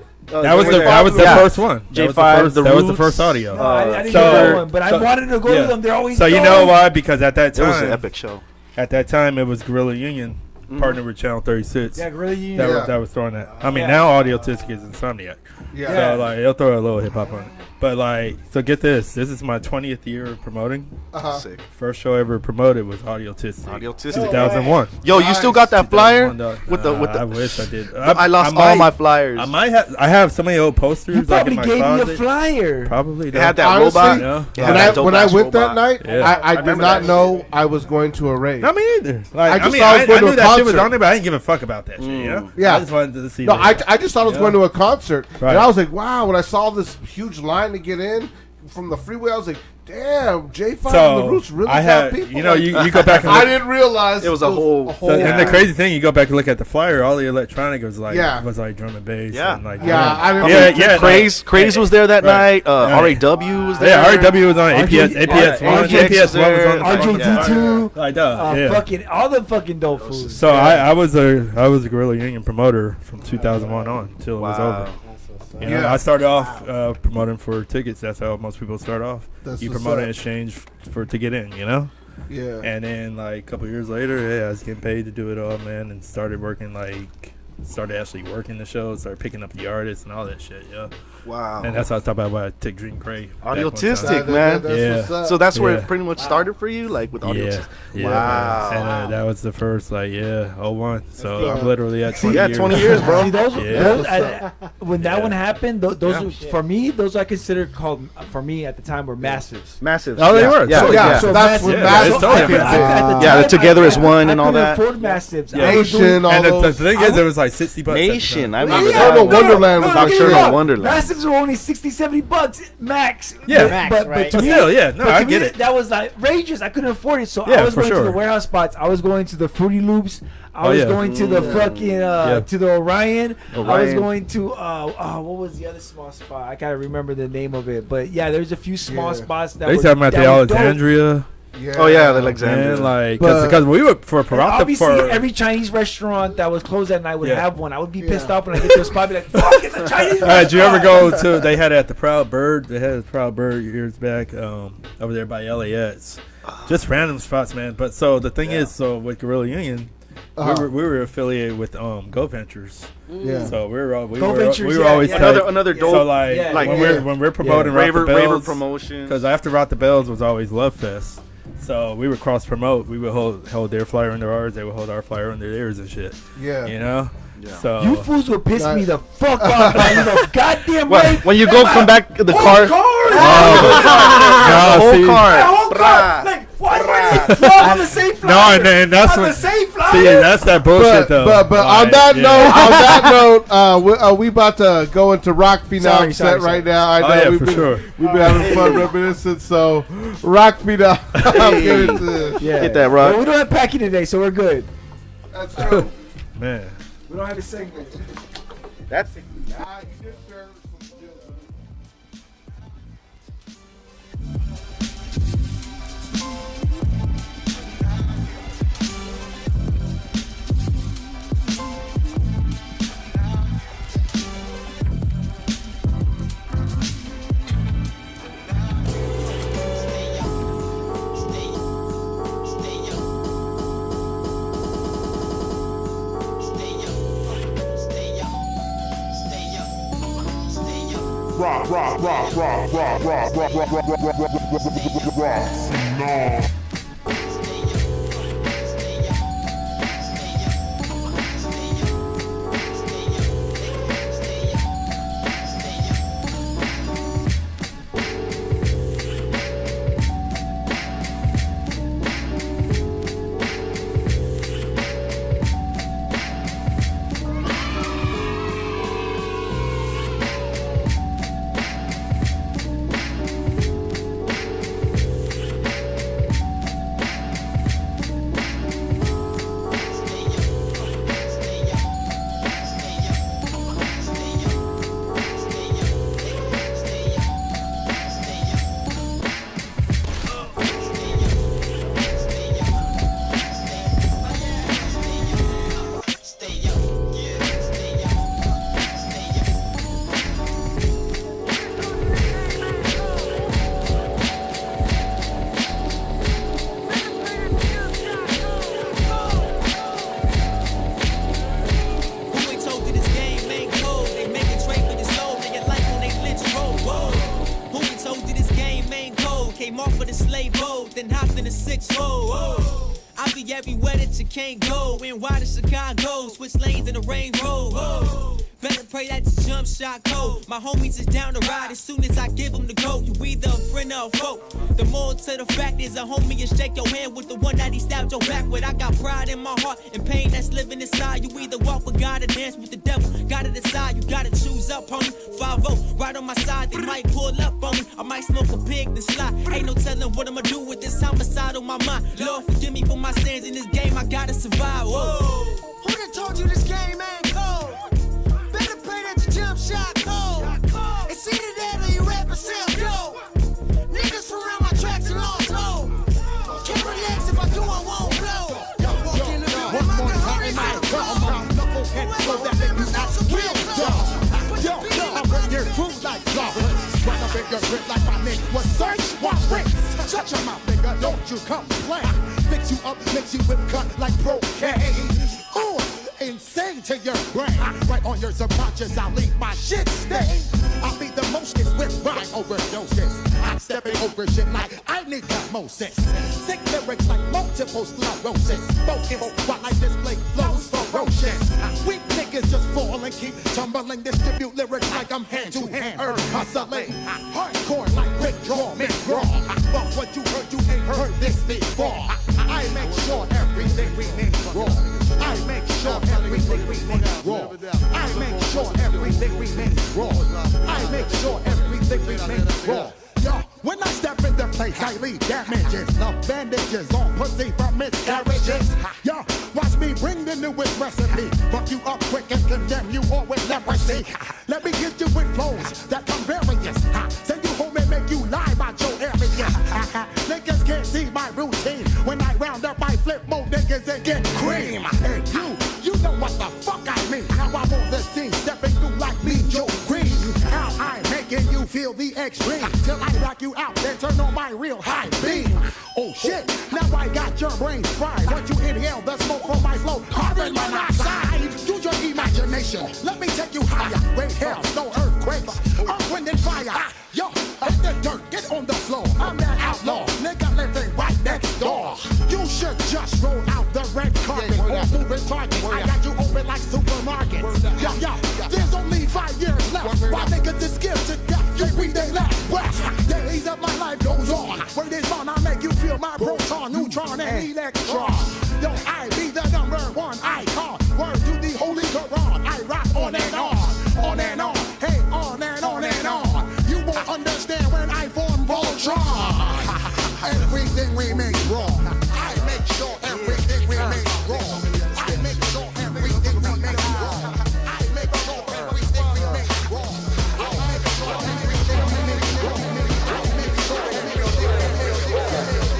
That was the Yeah. first one. That was the J5, first- the that was the Roots. first audio. No, I didn't so- get that one, but I so- wanted to go yeah. to them. They're always So you dope. know why? Because at that It was an time, epic show. at that time, it was Guerrilla Union partnered with Channel 36. Yeah, really. You That, Yeah. was, that was throwing that. I mean, Yeah. now Audio Tisc is Insomniac. Yeah. So like, they'll throw a little hip hop on it. But like, so get this. This is my 20th year of promoting. Sick. First show ever promoted was Audiotistic. 2001. 2001. Yo, you still got that flyer? 2001, With the I wish I did. I lost all my flyers. I might have. I have so many old posters. He probably like in gave my me a closet. flyer. Probably. They had that Honestly, robot. Yeah. Yeah, When I went that night, Yeah. I did remember not that know shit. I was going to a rave. Not me either. Like, I I just mean, thought I was going to knew a that shit was concert. on there, but I didn't give a fuck about that shit. You know? Yeah. I just wanted to see. No, that. I just thought I was Yeah. going to a concert, Right. and I was like, wow. When I saw this huge line to get in from the freeway, I was like, damn, J5 and the Roots really I got had, people. you know, like- you go back and I look. didn't realize It was a whole- So, and the crazy thing, you go back and look at the flyer. All the electronic was like, Yeah. drum and bass. Yeah. and like, Yeah, I didn't. Yeah, Craze was there that Right. night. RAW was there. Yeah, RW was on APS. RJ APS one. RJ APS one was on the RJD2. Like that. Yeah. Fucking all the fucking dope food. So I was a Guerrilla Union promoter from 2001 on till it was Wow. over. You know, Yeah. I started off promoting for tickets. That's how most people start off. That's You what's promote in up. exchange to get in, you know? Yeah. And then like a couple years later, I was getting paid to do it all, man, and started actually working the show, started picking up the artists and all that shit, yeah. Wow. And that's how I was talking about why I took Dream Cray. back one time. Audiotistic, man. That's Yeah. what's up. So that's where Yeah. it pretty much started for you, like with audio. Yeah, yeah. Wow. Man. And that was the first, 01. So good. I'm literally at 20 Yeah, years. 20 years, bro. See, those, Yeah. when that Yeah. one happened, those Yeah. for me, those I consider called for me at the time were massives. Massive. Oh, they yeah. were. Yeah. So, yeah. so that's when Yeah, Massive it's totally came different. in. Yeah, they're together as one and all couldn't that. afford massives. Yeah. I was doing- Nation, all And the those. thing is, it was like $60. Nation. I Yeah, remember yeah, that. no, Wonderland was no, like get shit. me wrong. Wonderland. Massives were only $60-$70 max. Yeah. Max, but right? to But me, still, yeah, no, but I to get me, it. That was like outrageous. I couldn't afford it, so Yeah, I was for going to sure. the warehouse spots. I was going to the Fruity Loops. I Oh, was yeah. going to the fucking to the Orion. I was Orion. going to what was the other small spot? I gotta remember the name of it. But yeah, there's a few small Yeah. spots that They were talking about that the were dope. Alexandria. Yeah. Oh yeah, the Alexandria. Man, like, But- because we were for And Peralta obviously, for every Chinese restaurant that was closed at night would Yeah. have one. I would be pissed Yeah. off when I get to a spot, be like, "Fuck, it's a Chinese restaurant." Did you ever go to? They had it at the Proud Bird. They had the Proud Bird years back, over there by LAX. Just random spots, man. But so the thing is, so with Guerrilla Union, Uh-huh. we were affiliated with Go Ventures. Yeah. So we were Go Ventures, we were yeah, always yeah. tight. Another dope. So like Yeah, when yeah. we're promoting Raver Rock the Bells, promotion. because after Rock the Bells was always Love Fest. So we would cross promote. We would hold their flyer under ours. They would hold our flyer under theirs and shit. Yeah. You know. Yeah. So You fools would piss Nice. me the fuck off. Man. You know, goddamn What, right. when you go come back the car, No, the whole see- car. whole car. Like, why would you on the same flyer? No, and then that's on what. the same flyer. See, that's that bullshit though. But on Like, that yeah. note, we about to go into Rock Phenom Sorry, set sorry. right now. I know Oh, yeah, we've for been, sure. We've been having fun reminiscing. So Rock Phenom, I'm get into this. Yeah. Hit that Well, rock. we don't have packing today, so we're good. That's true. Man. We don't have a segment. That's Ah, you did serve some skills. came off of the slave boat, then hopped in the 6-4. I'll be everywhere that you can't go. And why to Chicago? Switch lanes in the rain road. Better pray that your jump shot cold. My homies is down to ride as soon as I give them the go. You either a friend or a foe. The more to the fact is a homie and shake your hand with the one that he stabbed your back with. I got pride in my heart and pain that's living inside. You either walk with God or dance with the devil. Gotta decide, you gotta choose up, homie. 5-0, right on my side, they might pull up on me. I might smoke a pig, then slide. Ain't no telling what I'ma do with this homicide on my mind. Lord, forgive me for my sins in this game, I gotta survive. Whoa. Who done told you this game ain't cold? Better pray that your jump shot cold. It's either that or you rap and sell dope. Niggas from around my tracks are all told. Can't relax if I do, I won't blow. Walk in the building, my gun hurry, knucklehead flow that make you act real dumb. Yo, I'm right there, proof like lava. Run up in your grip like my name was Search Warrant. Shut your mouth, nigga, don't you complain. Fix you up, makes you whip cut like cocaine. Ooh, insane to your brain. Right on your subconscious, I'll leave my shit stain. I'll be the mostest with rhyme overdoses. I'm stepping over shit like I need osmosis. Sick lyrics like multiple sclerosis. Focus while I display flows ferocious. Weak niggas just fall and keep tumbling. Distribute lyrics like I'm hand to hand earth hustling. Hardcore like quick draw, mid-draw. But what you ain't heard this before. I make sure everything remains raw. I make sure everything remains raw. I make sure everything remains raw. I make sure everything remains raw. Yo, when I step in the place, I leave damages. No bandages on pussy from miscarriages. Yo, watch me bring the newest recipe. Fuck you up quick and condemn you all with leprosy. Let me get you with flows that come various. Send you home and make you lie about your area. Niggas can't see my routine. When I round up, I flip more niggas and get cream. Hey, you know what the fuck I mean. Now I'm on the scene, stepping through like me, Joe Green. How I'm making you feel the extreme. Till I rock you out, then turn on my real high beam. Oh shit, now I got your brains fried. Once you inhale the smoke from my flow, carbon monoxide. Use your imagination, let me take you higher. Rain, hell, no earthquakes, earth, wind, and fire. Yo, hit the dirt, get on the floor. I'm that outlaw, nigga living right next door. You should just roll out the red carpet or move a target. I got you open like supermarkets. Yo, there's only 5 years left. Why niggas is scared to death? You read they last breath. Days of my life goes on. Word is on, I make you feel my proton, neutron, and electron. Yo, I be the number one icon. Word to the Holy Quran. I rock on and on, on and on. Hey, on and on and on. You won't understand when I form Voltron. Everything remains raw. I make sure everything remains raw. I make sure everything remains raw. I make sure everything remains raw. I make sure everything remains raw. I make sure everything remains raw.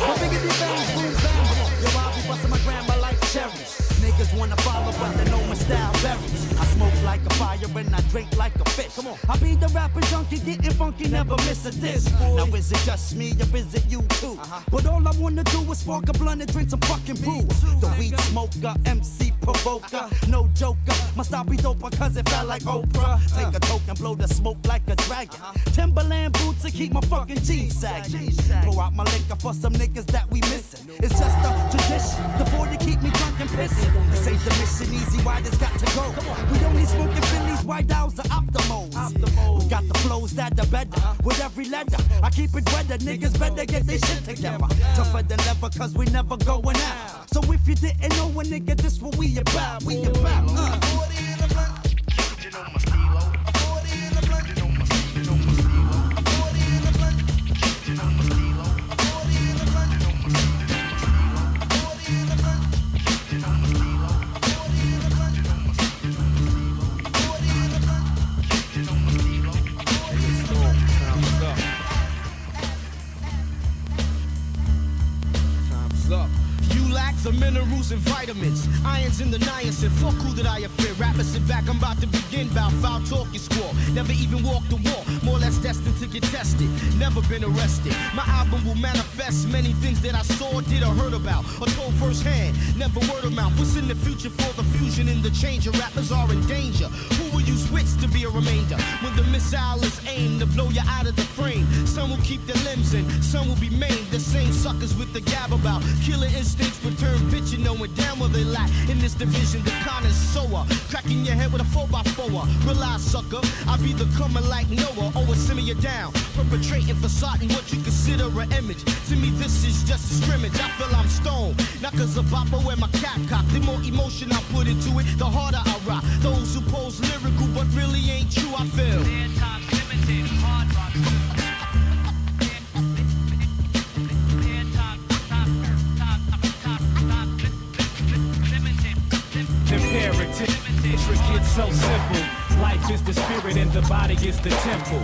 I think if you found things down, yo, I'll be busting my grandma like cherries. Niggas wanna follow, but they know my style varies. I smoke like a fire and I drink like a fish. Come on, I be the rapper junkie, getting funky, never miss a diss. Now is it just me or is it you too? But all I wanna do is spark a blunt and drink some fucking brew. The weed smoker, MC provoker, no joker. My style be doper cause it felt like Oprah. Take a toke and blow the smoke like a dragon. Timberland boots to keep my fucking jeans sagging. Pour out my liquor for some niggas that we missing. It's just a tradition, the boy to keep me drunk and pissing. This ain't the mission, easy riders got to go. We only smoking Phillies, white owls, or optimals. We got the flows that are better. With every letter, I keep it weather. Niggas better get their shit together. Tougher than ever, cause we never going out. So if you didn't know a nigga, this what we about. We about. 40 in the blunt. You know my stilo. 40 in the blunt. You know my stilo. You know my stilo. 40 in the blunt. You know my stilo. 40 in the blunt. You know my stilo. 40 in the blunt. You know my stilo. 40 in the blunt. You know my stilo. 40 in the blunt. You know my stilo. Time's up. You lack the minerals and vitamins, irons in the niacin. Fuck who that I fear. Rappers sit back, I'm about to begin. Bout foul talk you squall. Never even walked the wall. More or less destined to get tested. Never been arrested. My album will manifest many things that I saw, did or heard about, or told firsthand. Never word of mouth. What's in the future for the fusion and the change? Rappers are in danger. Who will use wits to be a remainder when the missile is aimed to blow you out of the frame? Some Some will keep their limbs in, some will be maimed. The same suckers with the gab about killer instincts return bitchin', knowing damn well they lack. In this division, the connoisseur, cracking your head with a 4x4. Realize, sucker, I be the coming like Noah. Always simmer you down, perpetrating facade what you consider an image. To me, this is just a scrimmage. I feel I'm stoned, not cause of bopper wear my cap cock. The more emotion I put into it, the harder I rock. Those who pose lyrical but really ain't true, I feel. Imperative, intricate, so simple. Life is the spirit and the body is the temple.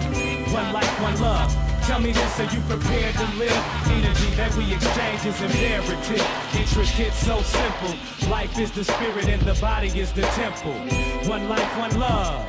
One life, one love. Tell me this, are you prepared to live? Energy that we exchange is imperative. Intricate, so simple. Life is the spirit and the body is the temple. One life, one love.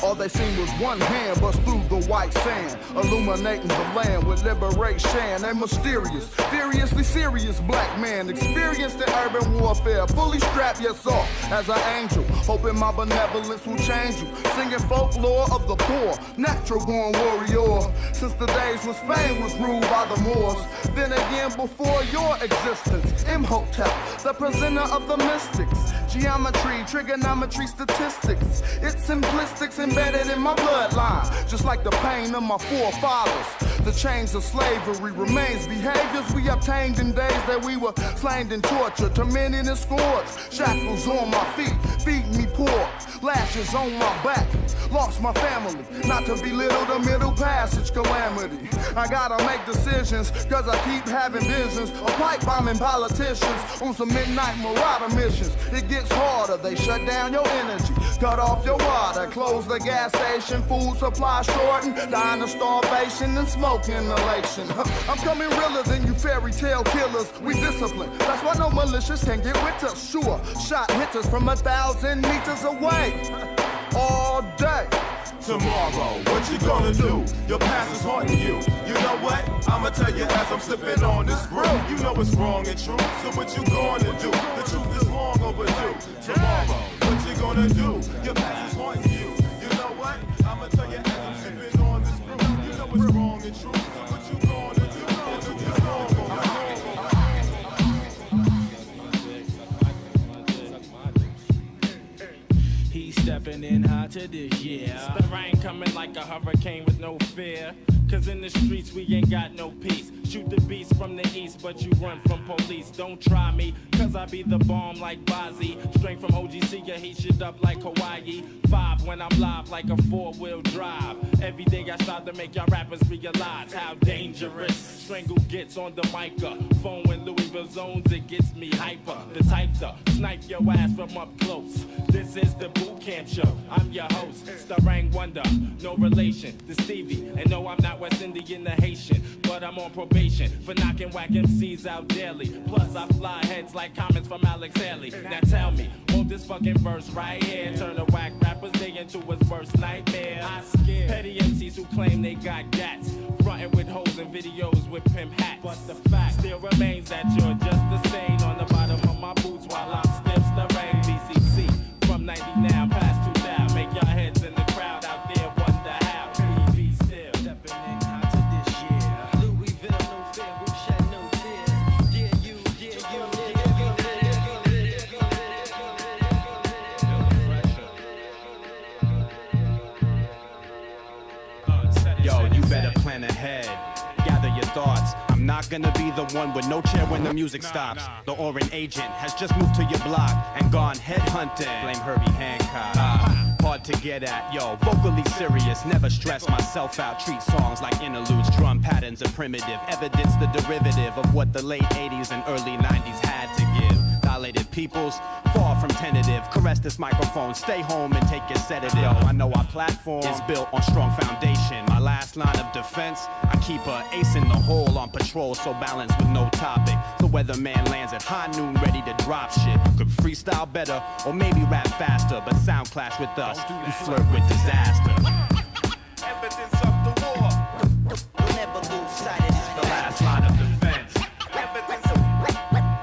All they seen was one hand bust through the white sand, illuminating the land with liberation. A mysterious, furiously serious black man experienced in urban warfare, fully strapped, yes sir, as an angel, hoping my benevolence will change you. Singing folklore of the poor, natural born warrior, since the days when Spain was ruled by the Moors. Then again, before your existence, Imhotep, the presenter of the mystics, geometry, trigonometry, statistics. It's simplistics embedded in my bloodline, just like the pain of my forefathers. The chains of slavery remains behaviors we obtained in days that we were slain and tortured, tormented and scourged. Shackles on my feet, feed me pork, lashes on my back. Lost my family, not to belittle the middle passage calamity. I gotta make decisions, cause I keep having visions of pipe bombing politicians on some midnight marauder missions. It gets harder, they shut down your energy, cut off your water, close the gas station, food supply shortened, dying of starvation and smoke inhalation. I'm coming realer than you fairy tale killers, we discipline. That's why no malicious can get with us. Sure, shot hits us from 1,000 meters away, all day. Tomorrow, what you gonna do? Your past is haunting you. You know what? I'ma tell you as I'm sipping on this brew. You know it's wrong and true, so what you gonna do? The truth is long overdue. Tomorrow, what you gonna do? Your past is haunting you. You know what? I'ma tell you as I'm sipping on this brew. You know it's wrong and true, so what you gonna do? The truth is long overdue. Stepping in hot to this year. The rain coming like a hurricane with no fear. Cause in the streets we ain't got no peace. Shoot the beast from the east, but you run from police. Don't try me, cause I be the bomb like Bozzy. Straight from OGC, you heat shit up like Hawaii. 5 when I'm live like a 4-wheel drive. Every day I start to make y'all rappers realize how dangerous Strangle gets on the microphone. When Louisville zones, it gets me hyper. The type to snipe your ass from up close. This is the boot camp show. I'm your host, Starang Wonder. No relation to Stevie. And no, I'm not West Indian, the Haitian. But I'm on probation for knocking whack MCs out daily. Plus I fly heads like comments from Alex Haley. Now tell me, won't this fucking verse right here turn a whack rapper's day into his worst nightmare? I scare petty MCs who claim they got gats, frontin' with hoes and videos with pimp hats. But the fact still remains that you're just the stain on the bottom of my boots while I'm still Starang BCC. From 90 now past 2000, make y'all heads in the crowd out there wonder how we be still stepping in hot to this year. Louisville, no fear, who shed no tears. Yeah, you, Yo, you better plan ahead. Gather your thoughts. I'm not gonna be the one with no chair when the music stops. The Orange agent has just moved to your block and gone headhunting. Blame Herbie Hancock. Hard to get at, yo, vocally serious, never stress myself out. Treat songs like interludes, drum patterns are primitive. Evidence the derivative of what the late 80s and early 90s had to give. Dilated peoples, far from tentative. Caress this microphone, stay home and take your sedative. Yo, I know our platform is built on strong foundation. My last line of defense, I keep a ace in the hole on patrol, so balanced with no topic. So whether man lands at high noon ready to drop shit, could freestyle better or maybe rap faster, but sound clash with us, you flirt with disaster. Evidence of the war. We'll never lose sight of this. The last line of defense. Evidence of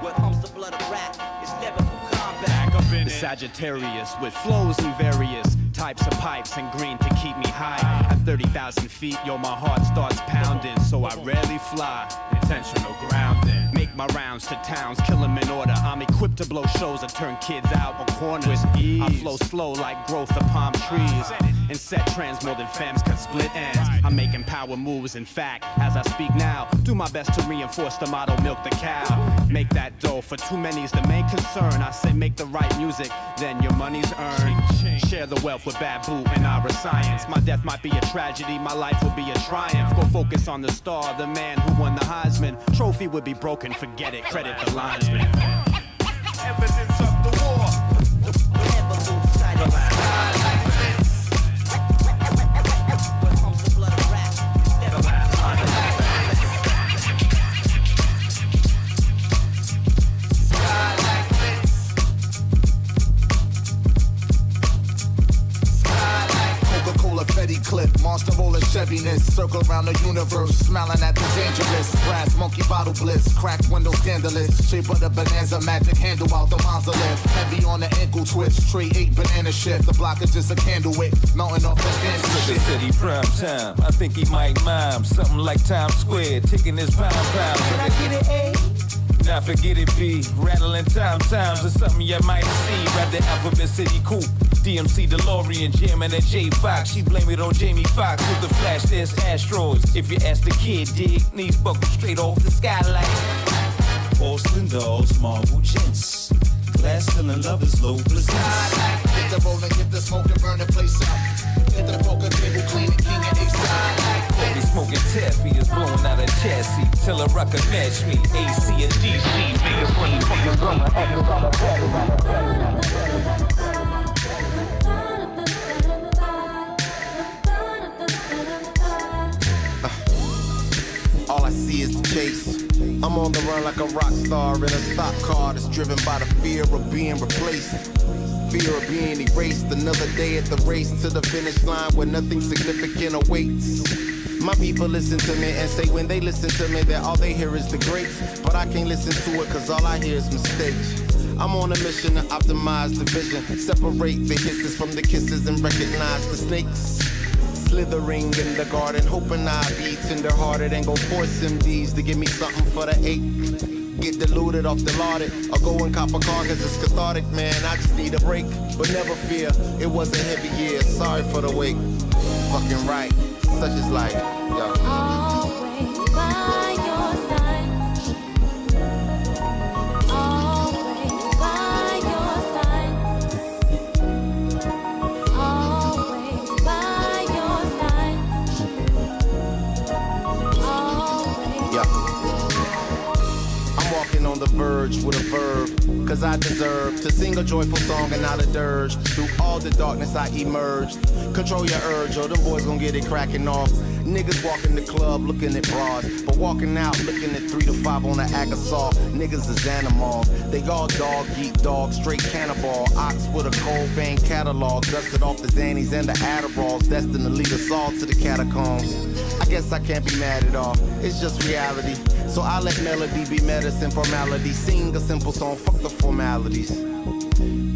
What pumps the blood of rap is never from combat. The Sagittarius with flows and various types of pipes and green to keep me high. At 30,000 feet, yo, my heart starts pounding, so I rarely fly. Intentional grounding. Make my rounds to towns, kill them in order. I'm equipped to blow shows or turn kids out or corners. I flow slow like growth of palm trees and set trends more than femmes can split ends. I'm making power moves, in fact, as I speak now. Do my best to reinforce the motto, milk the cow. Make that dough, for too many is the main concern. I say make the right music, then your money's earned. Share the wealth with Babu and our science. My death might be a tragedy, my life will be a triumph. Go focus on the star, the man who won the Heisman. Trophy would be broken, forget it, credit the linesman. Evidence of the war. Never lose sight of the sky like this. What comes the blood of rap? Never sky like this. Sky like Coca-Cola Fetty clip, monster roller Chevyness, circle around the universe, smiling at the dangerous. Brass monkey bottle bliss, cracked window scandalous. Shape of the bonanza, magic handle out the monolith. Heavy on the ankle twitch, tray 8 banana shift. The block is just a candle wick, melting off the dance The city prime time, I think he might mime something like Times Square, taking his pound. Can I get it A? Now forget it B, rattling times or something you might see. Rap the Alphabet City Coupe, DMC DeLorean, jamming at J Fox. She blame it on Jamie Foxx with the flash, there's asteroids. If you ask the kid, dig, knees buckled straight off the skylight. Porcelain dolls, marble gents, glass ceiling lovers, low blizzards. Hit the roll and get the smoke and burn the place out. Hit the poker table, clean the king and ace out. He smoking taffy, is blowing out a chassis. Tell a rocker match me, AC and DC. Niggas running, niggas gonna All I see is the chase. I'm on the run like a rock star in a stock car that's driven by the fear of being replaced. Fear of being erased. Another day at the race to the finish line where nothing significant awaits. My people listen to me and say when they listen to me that all they hear is the greats. But I can't listen to it cause all I hear is mistakes. I'm on a mission to optimize the vision, separate the hisses from the kisses and recognize the snakes. Slithering in the garden, hoping I be tender-hearted and go force MDs to give me something for the ache. Get diluted off the lauded, or go and cop a car cause it's cathartic, man. I just need a break, but never fear, it was a heavy year. Sorry for the wait. Fucking right, such is life. Yo. Always by your side. Always by your side. Always by your side. Always. Yeah. I'm walking on the verge with a verb, cause I deserve to sing a joyful song and not a dirge. Through all the darkness I emerged. Control your urge, or them boys gon' get it cracking off. Niggas walk in the club looking at bras, but walking out looking at 3 to 5 on the Agasaw. Niggas is animals, they all dog eat dog, straight cannibal. Ox with a cold vein catalog, dusted off the Xannies and the Adderalls, destined to lead us all to the catacombs. I guess I can't be mad at all, it's just reality. So I let melody be medicine, formality. Sing a simple song, fuck the formalities.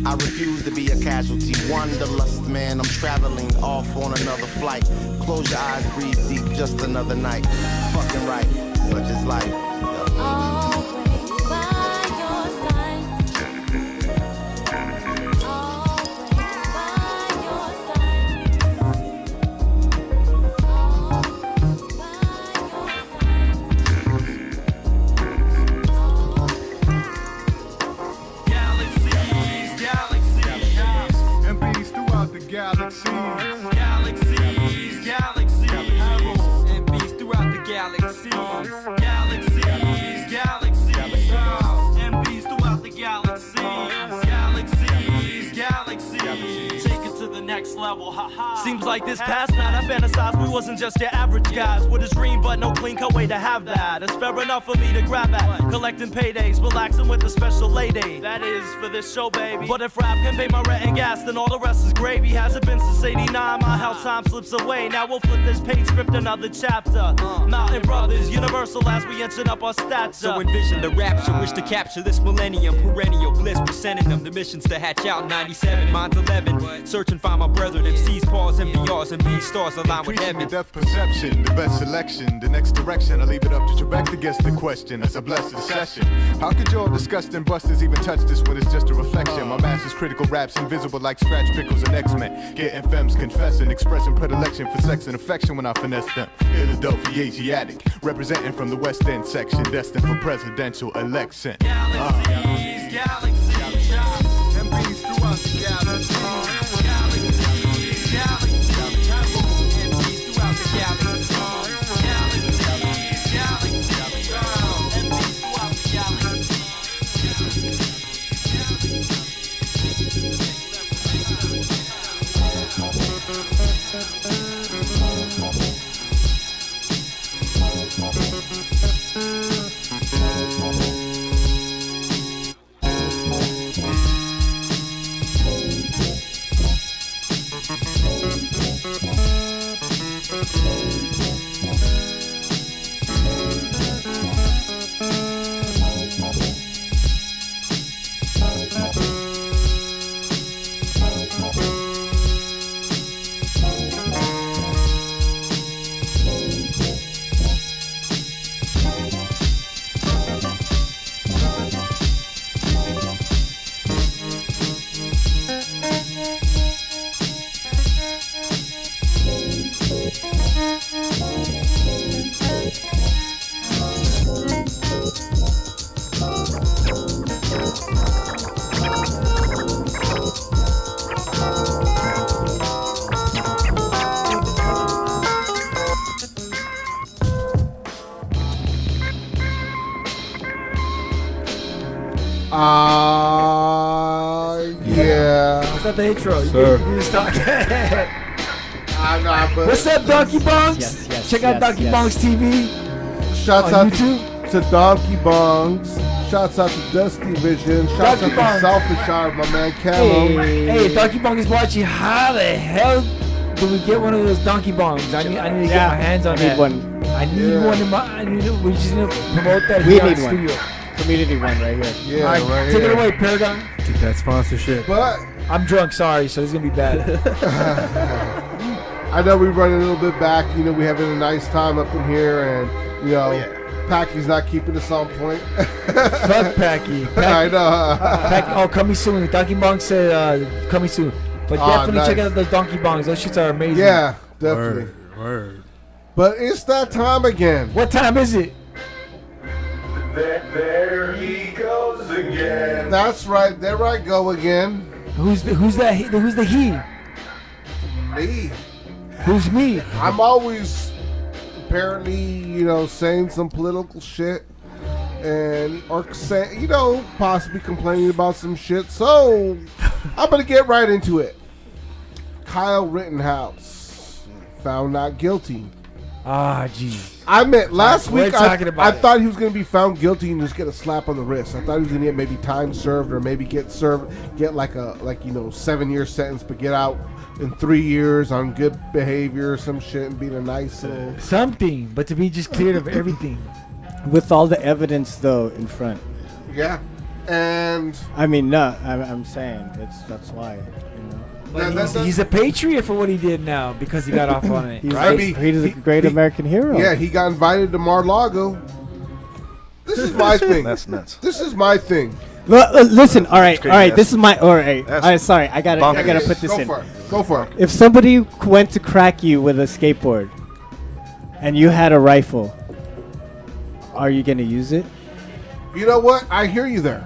I refuse to be a casualty, wanderlust, man. I'm traveling off on another flight. Close your eyes, breathe deep, just another night. Fucking right, such is life. Always by your side. Always by your side. Always by your side. Galaxies, galaxies, and beings throughout the galaxies. Galaxies, galaxies, and beings throughout the galaxies. Galaxies, galaxies, and beings throughout the galaxies. Galaxies, galaxies, take it to the next level. Ha ha. Seems like this past night I fantasized we wasn't just your average guys with a dream but no clean cut way to have that. It's fair enough for me to grab at, collecting paydays, relaxing with a special lady. That is for this show, baby. But if rap can pay my rent and gas, then all the rest is gravy. Hasn't been since '89, my how time slips away. Now we'll flip this page, script another chapter. Mountain Brothers, universal as we inching up our stature. So envision the rapture, wish to capture this millennium. Perennial bliss, we're sending them the missions to hatch out 97, mine's 11. Search and find my brethren altered. If C's pause and BRs and B stars align with Increasing the heaven. depth perception, the best selection, the next direction. I leave it up to Trebek to guess the question. As I bless the session. How could your disgusting busters even touch this when it's just a reflection? My master's critical raps invisible like scratch pickles and X-Men. Getting femmes confessing, expressing predilection for sex and affection when I finesse them. Philadelphia Asiatic, representing from the West End section, destined for presidential election. Galaxies, galaxies, MPs throughout the galaxy. Galaxies, galaxies, MPs throughout the galaxy. Galaxies, galaxies, MPs throughout the galaxy. Yeah. What's up, the intro? Sir. You just talk. Nah, but What's up, Donkey Bongs? Yes, Check out Donkey Bongs TV. Shouts on out YouTube. to Donkey Bongs. Shouts out to Dusty Vision. Shouts Donkey out Bongs. to Selfishire, my man Callum. Hey, Donkey Bong is watching. How the hell do we get one of those Donkey Bongs? I need to get my hands on I need that. one. I need one in my. We just need to promote that We here in need the one. studio. Community one right here. Yeah, All right, right take here. it away, Paragon. Get that sponsorship. But I'm drunk, sorry, so this is gonna be bad. I know we run a little bit back. You know, we having a nice time up in here, and you know, Packy's not keeping us on point. Fuck Packy. I know. Packy. Oh, coming soon. Donkey Bong said coming soon. But definitely check out those Donkey Bongs. Those shits are amazing. Yeah, definitely. Word. But it's that time again. What time is it? There he goes again. That's right. There I go again. Who's that? Who's the he? Me. Who's me? I'm always apparently, you know, saying some political shit and or saying, you know, possibly complaining about some shit. So I'm gonna get right into it. Kyle Rittenhouse found not guilty. Ah, jeez. I meant last We're week talking about I it. thought he was going to be found guilty and just get a slap on the wrist. I thought he was going to get maybe time served or maybe get like 7-year sentence, but get out in 3 years on good behavior or some shit and being a nice little Something, but to be just cleared of everything. With all the evidence though in front. yeah. And I mean, no, I'm saying that's why. You know. But he's a patriot for what he did now because he got off on it. He's Right? he's a great American hero. yeah, he got invited to Mar-a-Lago. This is my thing. That's nuts. This is my thing. Listen, all right. crazy. This is my. All right. Sorry, I gotta bonkers. put this Go in. for it. Go for it. If somebody went to crack you with a skateboard, and you had a rifle, are you gonna use it? You know what? I hear you there.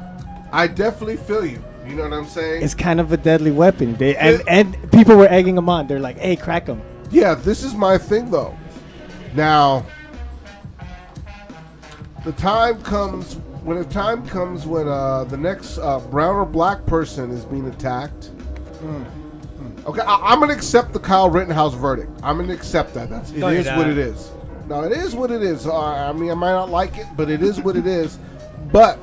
I definitely feel you. You know what I'm saying? It's kind of a deadly weapon. And people were egging him on. They're like, "Hey, crack him." Yeah, this is my thing though. Now, the time comes when the next brown or black person is being attacked. Okay, I'm gonna accept the Kyle Rittenhouse verdict. I'm gonna accept that. It No, you're is what not. it is. No, it is what it is. I mean, I might not like it, but it is what it is. But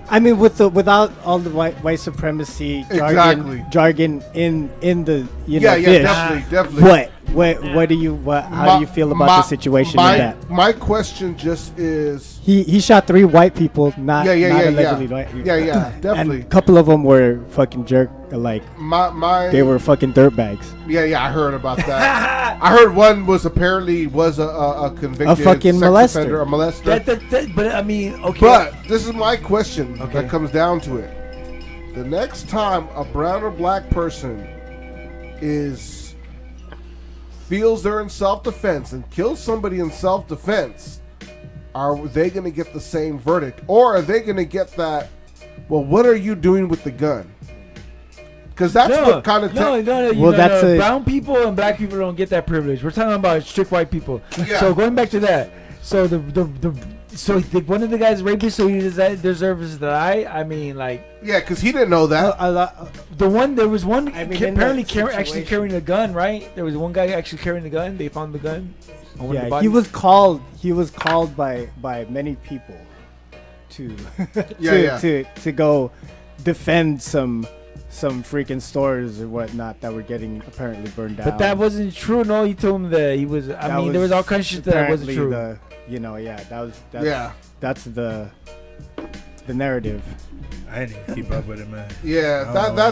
I mean, without all the white supremacy jargon in the yeah, dish. definitely. What do you how do you feel about the situation with that? My question just is he shot 3 white people, not allegedly yeah. white. Yeah, definitely. And a couple of them were fucking they were fucking dirtbags. Yeah, I heard about that. I heard one was apparently a convicted fucking sex molester. offender, a molester. But I mean, okay. But this is my question that comes down to it. The next time a brown or black person feels they're in self-defense and kills somebody in self-defense, are they going to get the same verdict? Or are they going to get that, well, what are you doing with the gun? Because that's what kind of... Brown people and black people don't get that privilege. We're talking about strict white people. Yeah. So going back to that, so so did one of the guys rape you so he deserves to die? I mean, like... Yeah, because he didn't know that. There was one apparently actually carrying a gun, right? There was one guy actually carrying the gun. They found the gun. Yeah, he was called by many people to to go defend some freaking stores or whatnot that were getting apparently burned down. But that wasn't true. No, he told him that he was. There was all kinds of shit that wasn't true. That's the narrative. I didn't even keep up with it, man. Yeah,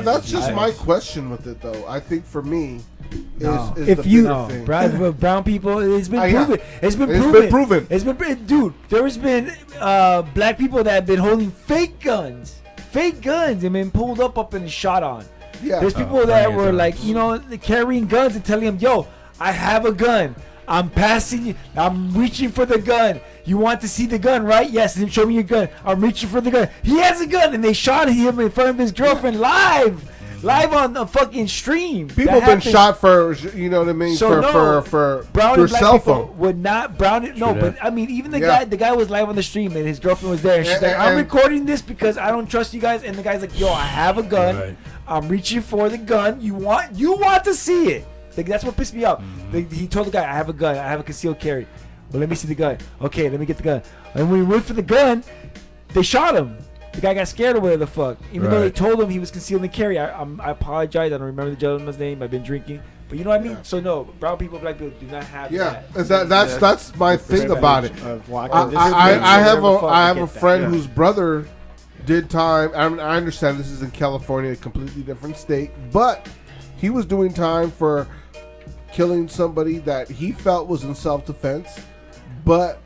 that's just my question with it, though. I think for me, brown people, it's been proven. It's been proven. It's been dude. There has been black people that have been holding fake guns and been pulled up and shot on. Yeah, there's people that were like, carrying guns and telling them, "Yo, I have a gun. I'm passing you. I'm reaching for the gun. You want to see the gun, right? Yes. Then show me your gun. I'm reaching for the gun. He has a gun." And they shot him in front of his girlfriend live on the fucking stream. People have been shot for, you know what I mean, for brown and black cell people phone. would not brown it. No, but I mean, even the guy was live on the stream and his girlfriend was there. And she's like, "I'm recording this because I don't trust you guys." And the guy's like, "Yo, I have a gun. Right. I'm reaching for the gun. You want to see it." Like, that's what pissed me off. He told the guy, "I have a gun. I have a concealed carry." Well, let me see the gun. Okay, let me get the gun. And when he went for the gun, they shot him. The guy got scared or whatever the fuck. Even though they told him he was concealed in carry. I apologize. I don't remember the gentleman's name. I've been drinking. But you know what I mean? Yeah. So no, brown people, black people do not have that. That's my thing about it. I have a friend whose brother did time. I understand this is in California, a completely different state, but he was doing time for killing somebody that he felt was in self-defense, but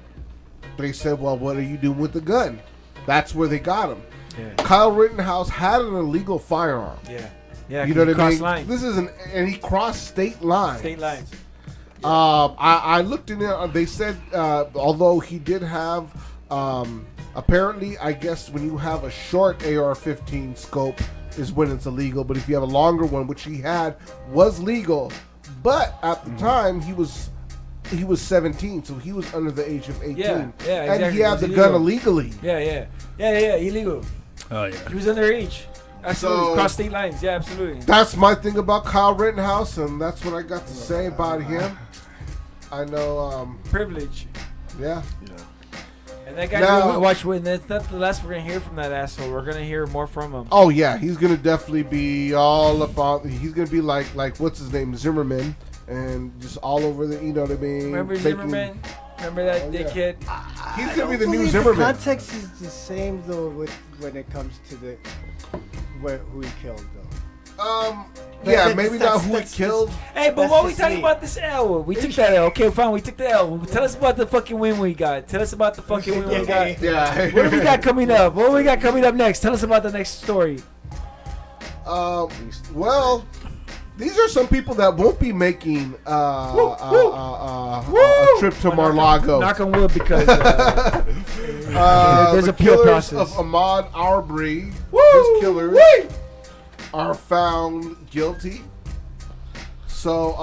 they said, "Well, what are you doing with the gun?" That's where they got him. Yeah. Kyle Rittenhouse had an illegal firearm. Yeah. You know what I mean? Lines. This is and he crossed state lines. Yeah. I looked in there. They said although he did have apparently, I guess when you have a short AR-15 scope is when it's illegal, but if you have a longer one, which he had, was legal. But at the time, he was 17, so he was under the age of 18. Yeah, exactly. And he had the gun illegally. Yeah, illegal. Oh, yeah. He was underage. Absolutely. So, cross state lines. Yeah, absolutely. That's my thing about Kyle Rittenhouse, and that's what I got to say about him. I know... privilege. Yeah. And that guy, watch, that's not the last we're going to hear from that asshole. We're going to hear more from him. Oh, yeah. He's going to definitely be all about... He's going to be like what's his name? Zimmerman. And just all over the... You know what I mean? Remember Zimmerman? Remember that dickhead? He's going to be the new Zimmerman. The context is the same, though, when it comes to who he killed, though. Yeah, maybe not who he killed. Hey, but what are we talking about this L? We took that L. Okay, fine, we took the L. Tell us about the fucking win we got. Tell us about the fucking win we got. Yeah. What do we got coming up? What do we got coming up next? Tell us about the next story. Well, these are some people that won't be making a trip to Mar-a-Lago. Knock on wood, because there's a appeal process. Of Ahmaud Arbery, his killers, are found guilty. So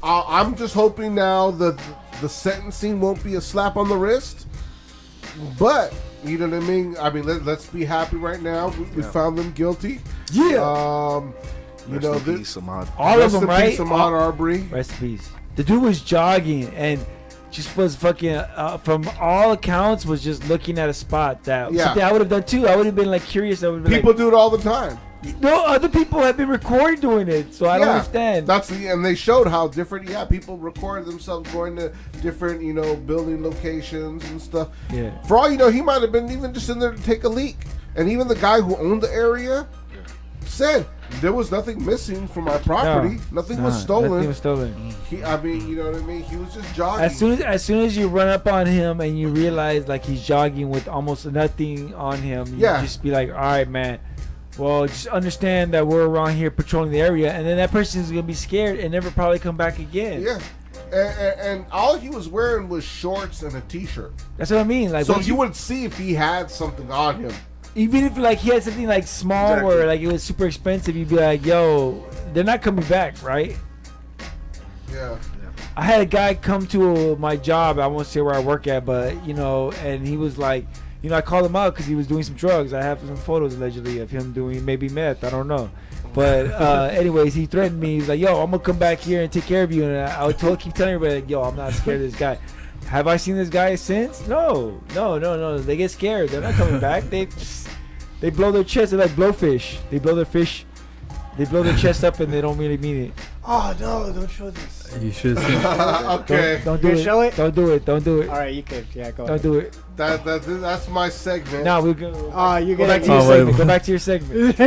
I'm just hoping now that the sentencing won't be a slap on the wrist. But you know what I mean. Let's be happy right now. We found them guilty. Yeah. Rest in peace, Ahmaud. All of them, right? Ahmaud Arbery. Rest in peace. The dude was jogging and just was fucking, from all accounts, was just looking at a spot that something I would have done too. I would have been like curious. People do it all the time. No, other people have been recording doing it, so I don't understand. And they showed how different. Yeah, people recorded themselves going to different, building locations and stuff. Yeah. For all you know, he might have been even just in there to take a leak. And even the guy who owned the area said there was nothing missing from our property. Nothing was stolen. Nothing was stolen. You know what I mean? He was just jogging. As soon as you run up on him and you realize like he's jogging with almost nothing on him, you just be like, all right, man. Well, just understand that we're around here patrolling the area, and then that person is gonna be scared and never probably come back again. Yeah, and all he was wearing was shorts and a t-shirt. That's what I mean. Like, so you would see if he had something on him. Even if like he had something like small or like it was super expensive, you'd be like, "Yo, they're not coming back, right?" Yeah. I had a guy come to my job. I won't say where I work at, but and he was like. I called him out because he was doing some drugs. I have some photos allegedly of him doing maybe meth. I don't know. But anyways, he threatened me. He's like, yo, I'm going to come back here and take care of you. And I keep telling everybody, like, yo, I'm not scared of this guy. Have I seen this guy since? No. They get scared. They're not coming back. They blow their chest. They're like blowfish. They blow their fish. They blow their chest up and they don't really mean it. Oh, no, don't show this. You should see. Okay. Don't do it. Show it? Don't do it. Don't do it. All right, you could. Yeah, go Don't ahead. do it. That's my segment. No, we're good. Oh, you Go back to your segment. Go back to your segment.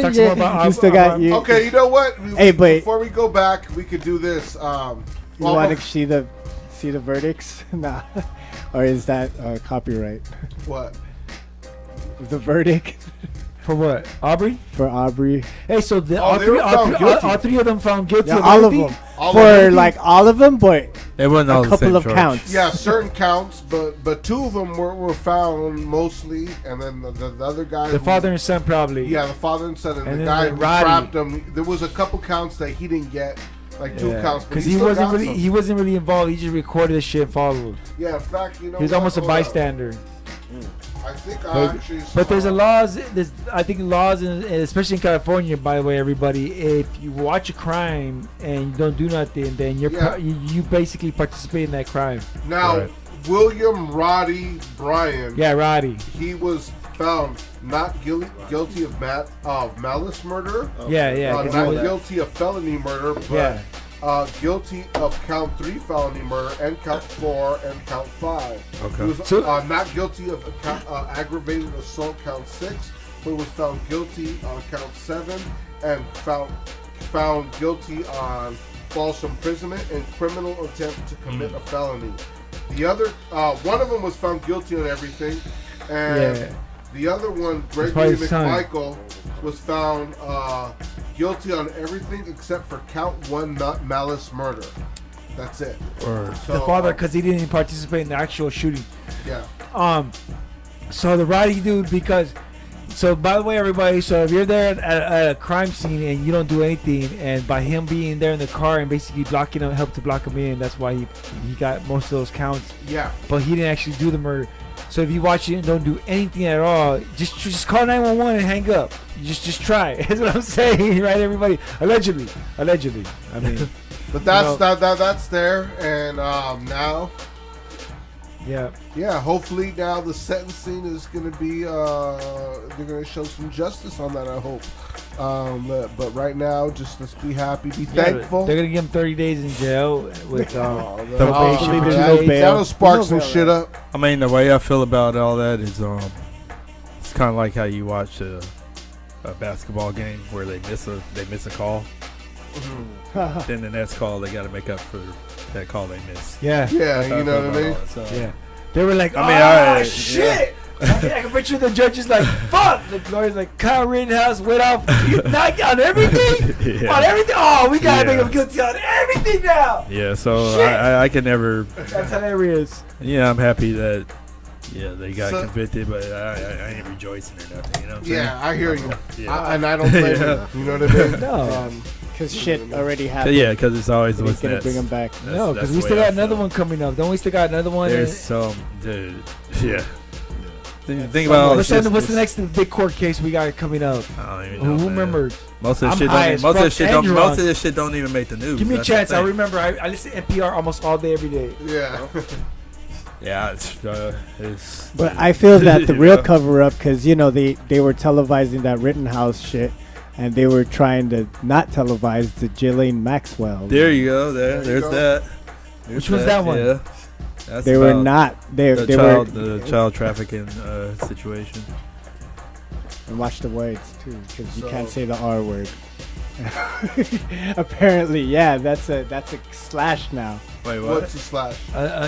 Talk some more about you still got you. Okay, you know what? Hey, but before we go back, we could do this. You want to see the verdicts? Nah. Or is that copyright? What? The verdict. For what? Aubrey? For Aubrey. Hey, so all three of them found guilty of all of everything? them. All of them, but it wasn't all a couple of counts. Yeah, certain counts, but two of them were found mostly, and then the other guy. The father and son probably. Yeah, the father and son, and the then guy who Roddy. trapped him. There was a couple counts that he didn't get, like 2 counts, because he wasn't really involved. He just recorded the shit and followed. Yeah, in fact, he was almost a bystander. I think but there's I think laws, especially in California, by the way, everybody, if you watch a crime and you don't do nothing, then you basically participate in that crime. Now, William Roddy Bryan. Yeah, Roddy. He was found not guilty of malice murder. Not guilty of felony murder, but guilty of count 3 felony murder and count 4 and count 5. Okay. He was not guilty of aggravated assault count 6, but was found guilty on count 7 and found guilty on false imprisonment and criminal attempt to commit a felony. The other one of them was found guilty on everything, and the other one, Gregory McMichael, was found guilty on everything except for count 1, not malice murder. That's it. So, the father, because he didn't participate in the actual shooting. Yeah. So the Roddy dude, so by the way, everybody, so if you're there at a crime scene and you don't do anything, and by him being there in the car and basically blocking him, helped to block him in, that's why he got most of those counts. Yeah. But he didn't actually do the murder. So if you watch it and don't do anything at all, just call 911 and hang up. You just try. That's what I'm saying, right, everybody? Allegedly. I mean, but that's there, and now. Yeah. Hopefully now the sentencing is gonna be. They're gonna show some justice on that. I hope. But right now, just let's be happy, be thankful. They're gonna give him 30 days in jail with probation for 2 days. That'll spark some shit up. I mean, the way I feel about all that is, it's kind of like how you watch a basketball game where they miss a call. Mm-hmm. Then the next call they got to make up for that call they missed. Yeah, you know what I mean. Yeah, they were like, shit. I can picture the judges like, fuck. The lawyer's like, Kyle Rittenhouse went off not on everything? On everything? Oh, we got to make him guilty on everything now. Yeah, so I can never. That's hilarious. Yeah, I'm happy that they got convicted, but I ain't rejoicing or nothing. You know what I'm saying? Yeah, I hear you. And I don't blame you. You know what I mean? No. Because shit already happened. Yeah, because it's always what's gonna bring them back. No, because we still got another one coming up. Don't we still got another one? There's some, dude. Yeah. Think about all what's the next big court case we got coming up? I don't even know. Who remembers? Most of this shit don't even make the news. Give me a chance. I remember. I listen to NPR almost all day, every day. Yeah. Yeah, it's But I feel that the you real know? cover up, because they were televising that Rittenhouse shit, and they were trying to not televise the Ghislaine Maxwell. There you go. There's that. Which was that one? Yeah. That's They were about not. They the were. child trafficking situation. And watch the words too, because you can't say the R word. Apparently, yeah, that's a slash now. Wait, what? What's the slash?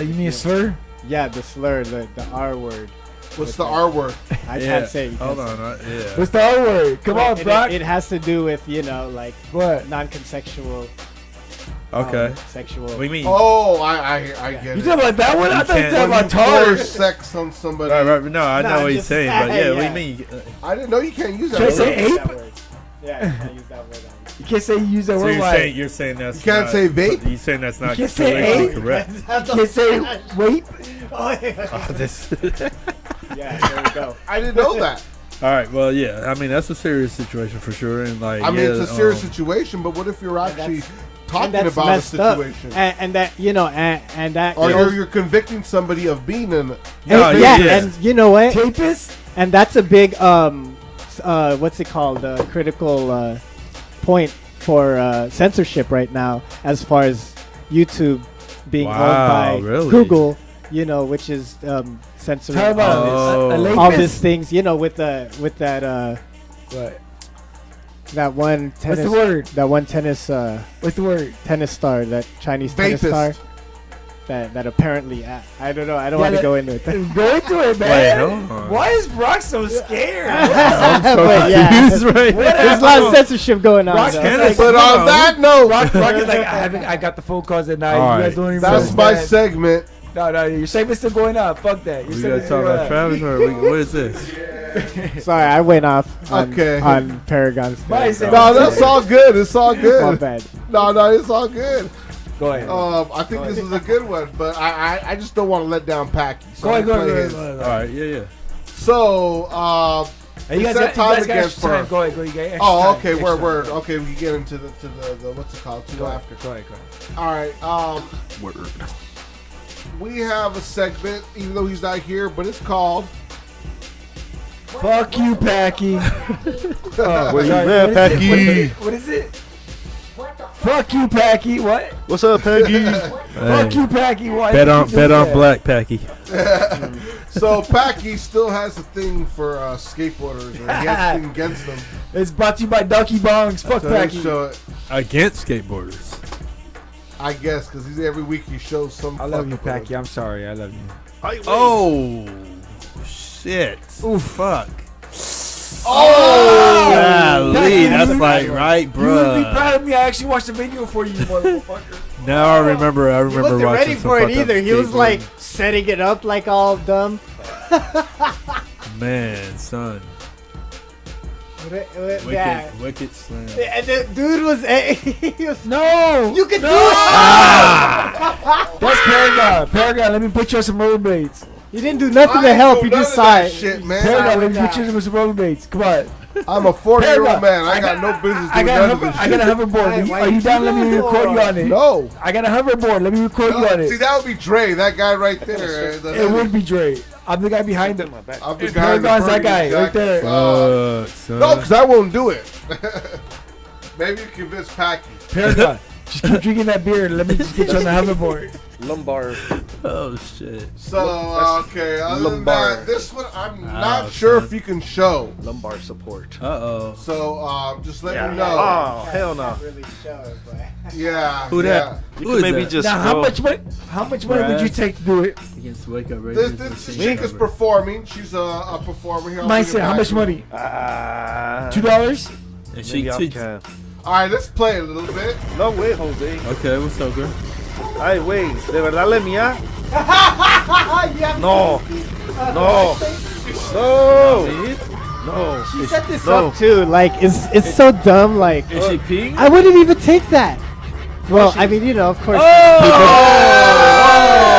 You mean a slur? Yeah, the slur, the R word. What's the R word? I can't say. Hold on. Yeah. What's the R word? Come on, Brock. It has to do with like what? Non-consensual. Okay. Sexual. What do you mean? Oh, I get You it. talking about that one? I thought you were talking about Force tar. sex on somebody. Right. No, I know what he's just- saying, but yeah, what do yeah. you mean? I didn't know you can't use that. Can't say word. ape? Yeah, you can't use that word. You can't say you use that So word you're saying that's You can't not- say vape? You're saying that's not can't say politically ape? correct. You can't say wait. Oh, yeah. Oh, this. Yeah, there we go. I didn't know that. All right. Well, yeah. I mean, that's a serious situation for sure, and like. I mean, yeah, it's a serious situation, but what if you're actually talking that's about a messed up. situation? And that and that. Or goes- you're convicting somebody of being in it. No, yeah, yeah. and you know what? Tapist? And that's a big what's it called? Critical point for censorship right now, as far as YouTube being Wow, owned by really? Google, which is censoring Talk about Oh. all these things, with that What? that one tennis. What's the word? That one tennis What's the word? tennis star, that Chinese tennis Vapist. star. That apparently, I don't know. I don't want to go into it. Go into it, man. Wait, hold on. Why is Brock so scared? But yeah, Confused right now. there's a lot of censorship going on. Rock though. tennis. But on that note, Rock is like, I got the phone calls at night. All You guys right. don't even that's my understand. segment. No, your segment's still going up. Fuck that. Your We segment's gotta talk still about going Travis, or what is this? Sorry, I went off on, Okay. on Paragon's. My thing. segment. No, that's all good. It's all My good. bad. No, it's all good. Go ahead. I think this is a good one, but I just don't want to let down Packy. So Go ahead. I'm gonna play his. All right. Yeah. So, Hey, you it's guys that got time extra against time. for. Go ahead. You got extra Oh, time, okay. extra Word. time. Okay, we can get into the what's it called? Go After. ahead. All right. Word. We have a segment, even though he's not here, but it's called. Fuck you, Packy. Where you at, Packy? What is it? Fuck you, Packy. What? What's up, Peggy? Fuck you, Packy. Why? Bet did on you do that? Black Packy. So Packy still has a thing for skateboarders, and he has a thing against them. It's brought to you by Ducky Bongs. Fuck So Packy. he show it, Against skateboarders. I guess, because he's every week he shows some. I love you, fuck with Packy. I'm sorry. I love you. Oh shit! Ooh, fuck! Oh! Golly, that's like right, You would be bruh. proud of me. I actually watched the video for you, motherfucker. Now I remember. He wasn't watching ready some for it fucked up either. He was skateboarding. like setting it up like all dumb. man, son. Yeah. Wicked slam. And the dude was, he was No! you can do it. That's Paragon. Paragon, let me put you on some rollerblades. You didn't do nothing I to ain't help. do You none just of saw that it. shit, man. Paragon, let me put you on some rollerblades. Come on. I'm a 40-year-old man. I I got no business doing I none of this got a shit. hoverboard. Why Are you you down? do Let me that record you for? on it. No. I got a hoverboard. Let me record you on See, it. that would be Dre, that guy right there. It would be Dre. I'm the guy behind him. I'm the guy in the Paragon's that burgundy guy right jacket. there. Son. No, because I won't do it. Maybe you convince Packy. Paragon, just keep drinking that beer and let me just get you on the hoverboard. Lumbar. Oh shit! So, okay, other than lumbar. that, this one I'm not sure if you can show. Lumbar support. Uh oh. So, just let me know. Oh, hell no. Really show it, but Yeah. Who that? You Who can is maybe that? just Now, scroll. how much money would you take to do it? Against Wake Up Radio. This chick is performing. She's a performer here. I'll Mine bring said, it how back much to you. money? $2? And she, Maybe I she, can. All right, let's play a little bit. No way, Jose. okay, what's up, girl? Ay, güey, ¿de verdad le mía? yeah. No. No. No. No. She set this No. up too. Like it's so dumb. Like Is she peeing? I wouldn't even take that. Well, I mean, of course.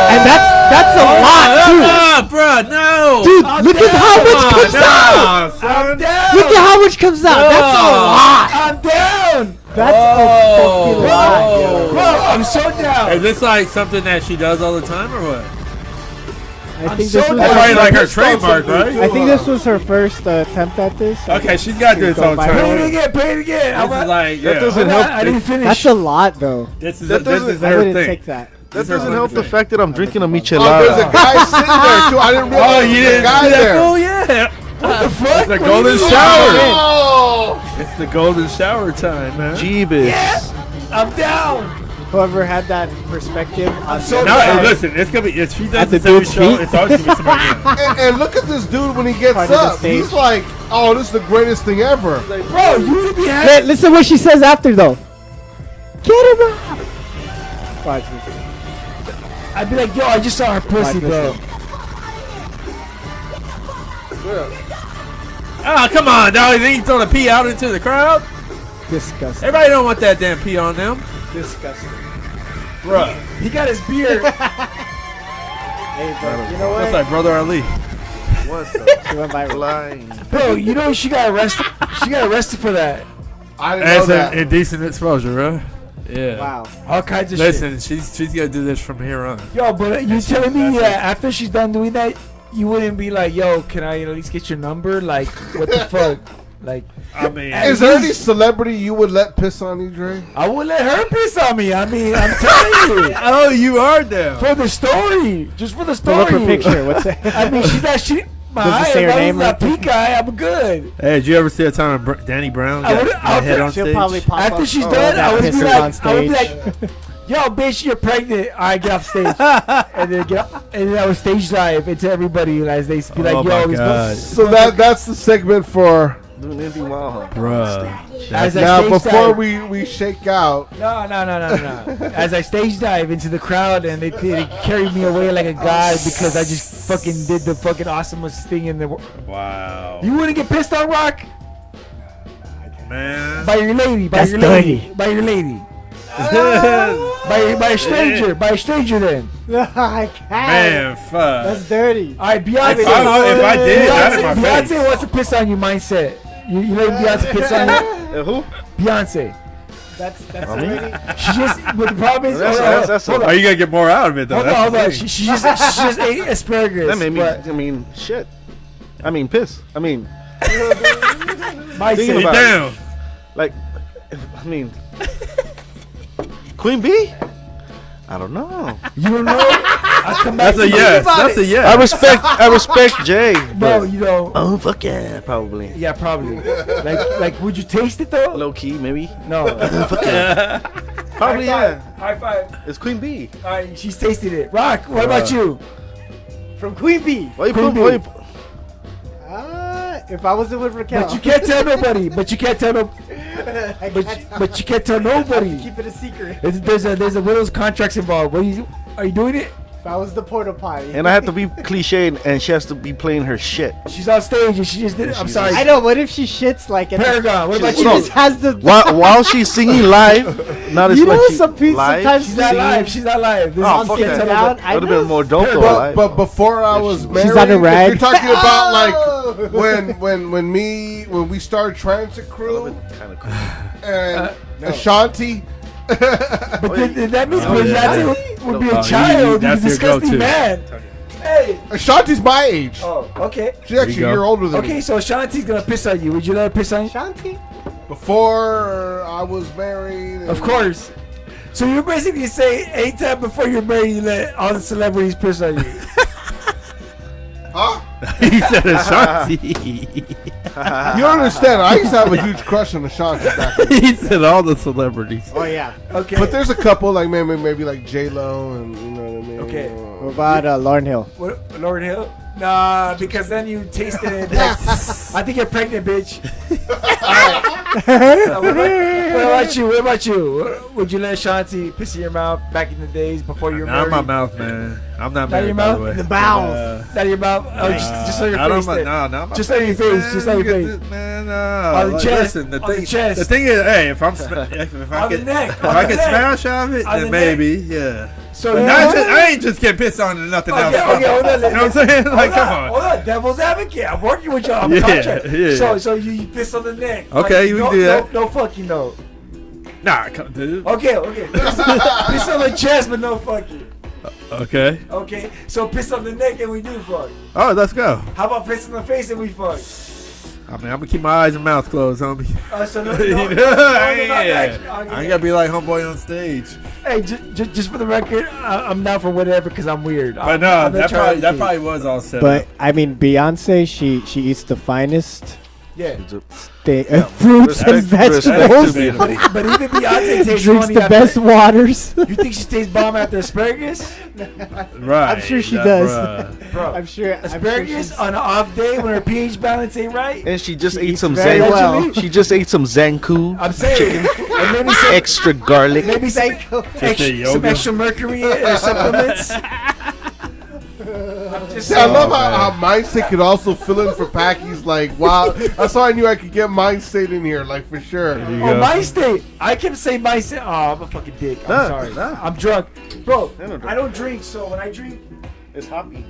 And that's a lot too. Bruh, no! Dude, look at how much comes out. I'm down. Look at how much comes out. That's a lot. I'm down. That's a fucking lot. Bro, I'm so down. Is this like something that she does all the time or what? I think so this was That's glad probably you like her pissed off trademark, somebody. right? I think this was her first attempt at this. Okay, she's got to do this all the Play it time. again. Play it again. This is like, That yeah. doesn't help. I didn't finish. That's a lot, though. This is That this doesn't- is I her wouldn't thing. take that. That doesn't help the fact that I'm drinking a Oh, there's a michelada. guy sitting there too. I didn't realize Oh, you there was a didn't guy see that there. fool? Yeah. What the fuck? It's the What golden do you mean? shower. Oh, It's the golden shower time, man. Jeebus. Yeah, I'm down. Whoever had that perspective. I'm so Now, glad. listen, it's gonna be if she does At the this every dude's show, feet? it's always gonna be somebody else. and look at this dude when he gets Part of the up. stage. He's like, "Oh, this is the greatest thing ever." Bro, you would be happy. Listen what she says after, though. Get him out. Watch this. I'd be like, yo, I just saw her pussy, Watch bro. this. Oh, come on, dog. You think you throwing a pee out into the crowd? Disgusting. Everybody don't want that damn pee on them. Disgusting. Bruh. He got his beard. Hey, but you know That's what? like Brother Ali. What the She went viral. flying? Bro, you know she got arrested. She got arrested for that. I didn't know That's that. an indecent exposure, right? Yeah. Wow. All kinds of Listen, she's gonna do this from here on. shit. Yo, but you telling me that after she's done doing that, you wouldn't be like, yo, can I at least get your number? Like, what the fuck? Like, I mean, Is there any celebrity you would let piss on you, Dre? I would let her piss on me. I mean, I'm telling you. oh, you are down. For the story. Just for the Pull story. up her picture. What's that? I mean, she's not shit. My Does it eye, say her if I name was right not peak eye, I'm good. Hey, did you ever see a time when Danny Brown I got would've- got hit on She'll stage? probably pop After up. she's Oh, done, that I would be pisses like, on I would be stage. like, yo, bitch, you're pregnant. All right, get off stage. And then and then I would stage dive into everybody as they be like, Oh yo, my he's God. So that's the segment for. Bruh. As I Now, stage before dive, we shake out, no. As I stage dive into the crowd and they carried me away like a god because I just fucking did the fucking awesomest thing in the world. Wow. You wouldn't get pissed on, Rock? Man. By your lady. By That's your lady. dirty. By your lady. by a stranger. By a stranger then. I can't. Man, fuck. That's dirty. All right, Beyonce. If I did, that in my Beyonce face. wants to piss on you mindset. You let Beyonce piss on you? Who? Beyonce. That's already. She just, but the problem is, That's hold on, Are you gonna get more out of it though? hold That's on, the hold on. thing. She just ate asparagus. That made me. but I mean, shit. I mean, piss. I mean, mindset. Think about down. like, I mean, Queen Bee. I don't know. You don't know? I come back That's a to yes. about That's it. a yes. I respect Jay. No, but- you don't. Oh fuck yeah, probably. Yeah, probably. Like, would you taste it though? Low key, maybe. No. Fuck yeah. Probably yeah. High five. It's Queen Bee. All right, she's tasted it. Rock. What about you? From Queen Bee. Why you Queen put? Why you, Bee. If I wasn't with Raquel. But you can't tell nobody. But you can't tell no. I can't But you can't tell nobody. keep it a secret. There's a widow's contracts involved. Are you doing it? If I was the porta potty. and I have to be cliche, and she has to be playing her shit. She's on stage and she just did it. I'm sorry. I know. What if she shits like at Paragon. What about She you? just has the. While she's singing live, not as You know, like she some people live. sometimes She's not live. She's not live. This Oh, is- fuck can't that. tell Down, nobody. I Would have know. been more dope though. but, live. but before I was married, She's on a rag. if you're talking about Oh! like when we started Transit Crew Kind of cool. and Ashanti. But then that means Oh, Beyonce would be a Oh, child. that's You your disgusting go-to. man. Hey. Ashanti's my age. Oh, okay. She's actually you a go. year older than Okay, me. so Shanti's gonna piss on you. Would you let her piss on you? Shanti? Before I was married. Of course. So you're basically saying anytime before you're married, you let all the celebrities piss on you. Huh? He said Ashanti. You don't understand. I used to have a huge crush on Ashanti back then. He said all the celebrities. Oh yeah. Okay. But there's a couple like maybe like J Lo and you know what I mean. Okay. What about Lauryn Hill? What, Lauren Hill? Nah, because then you tasted it. I think you're pregnant, bitch. What about you? What about you? Would you let Shanti piss in your mouth back in the days before you were Not married? in my mouth, man. I'm not Not in your married, by the mouth? way. In the mouth. Not in your mouth. Oh, just on your Not on face. my, then. no, not my Just on your face. man. Just on your You face. get this, man, no. On the Like, chest. Listen, On the chest. the thing is, hey, if I On the can, neck. if On I the can neck. smash out of it, On then the neck. maybe, yeah. So But you I ain't just getting pissed on and nothing else. Okay, hold on. You know what I'm saying? Like, come on. Hold on, devil's advocate. I'm working with y'all. I'm Yeah, contract. yeah. So you piss on the neck. Okay, we can do that. No fucking no. Nah, come, dude. Okay. piss on the chest, but no fucking. Okay. Okay, so piss on the neck and we do fuck. Oh, let's go. How about piss on the face and we fuck? I mean, I'm gonna keep my eyes and mouth closed, homie. So no, You no, know? no, I ain't gotta be like homeboy on stage. Hey, just for the record, I'm not for whatever because I'm weird. But no, that probably was all set But up. I mean, Beyonce, she eats the finest. Yeah. Fruits and vegetables. But even Beyonce tastes drinks funny the after- best waters. You think she tastes bomb after asparagus? Right. I'm sure she that- does. Bro, I'm sure asparagus on an off day when her pH balance ain't right. And she just ate eats some very Zen. well. She just ate some Zanku. I'm saying, and maybe some, Extra garlic. maybe some yoga. extra mercury or supplements. See, I love how Mind State could also fill in for Packy's. Like, wow, that's how I knew I could get Mind State in here, like for sure. Oh, Mind State. I kept saying Mind State. Oh, I'm a fucking dick. I'm sorry. I'm drunk. Bro, I don't drink, so when I drink, it's hoppy.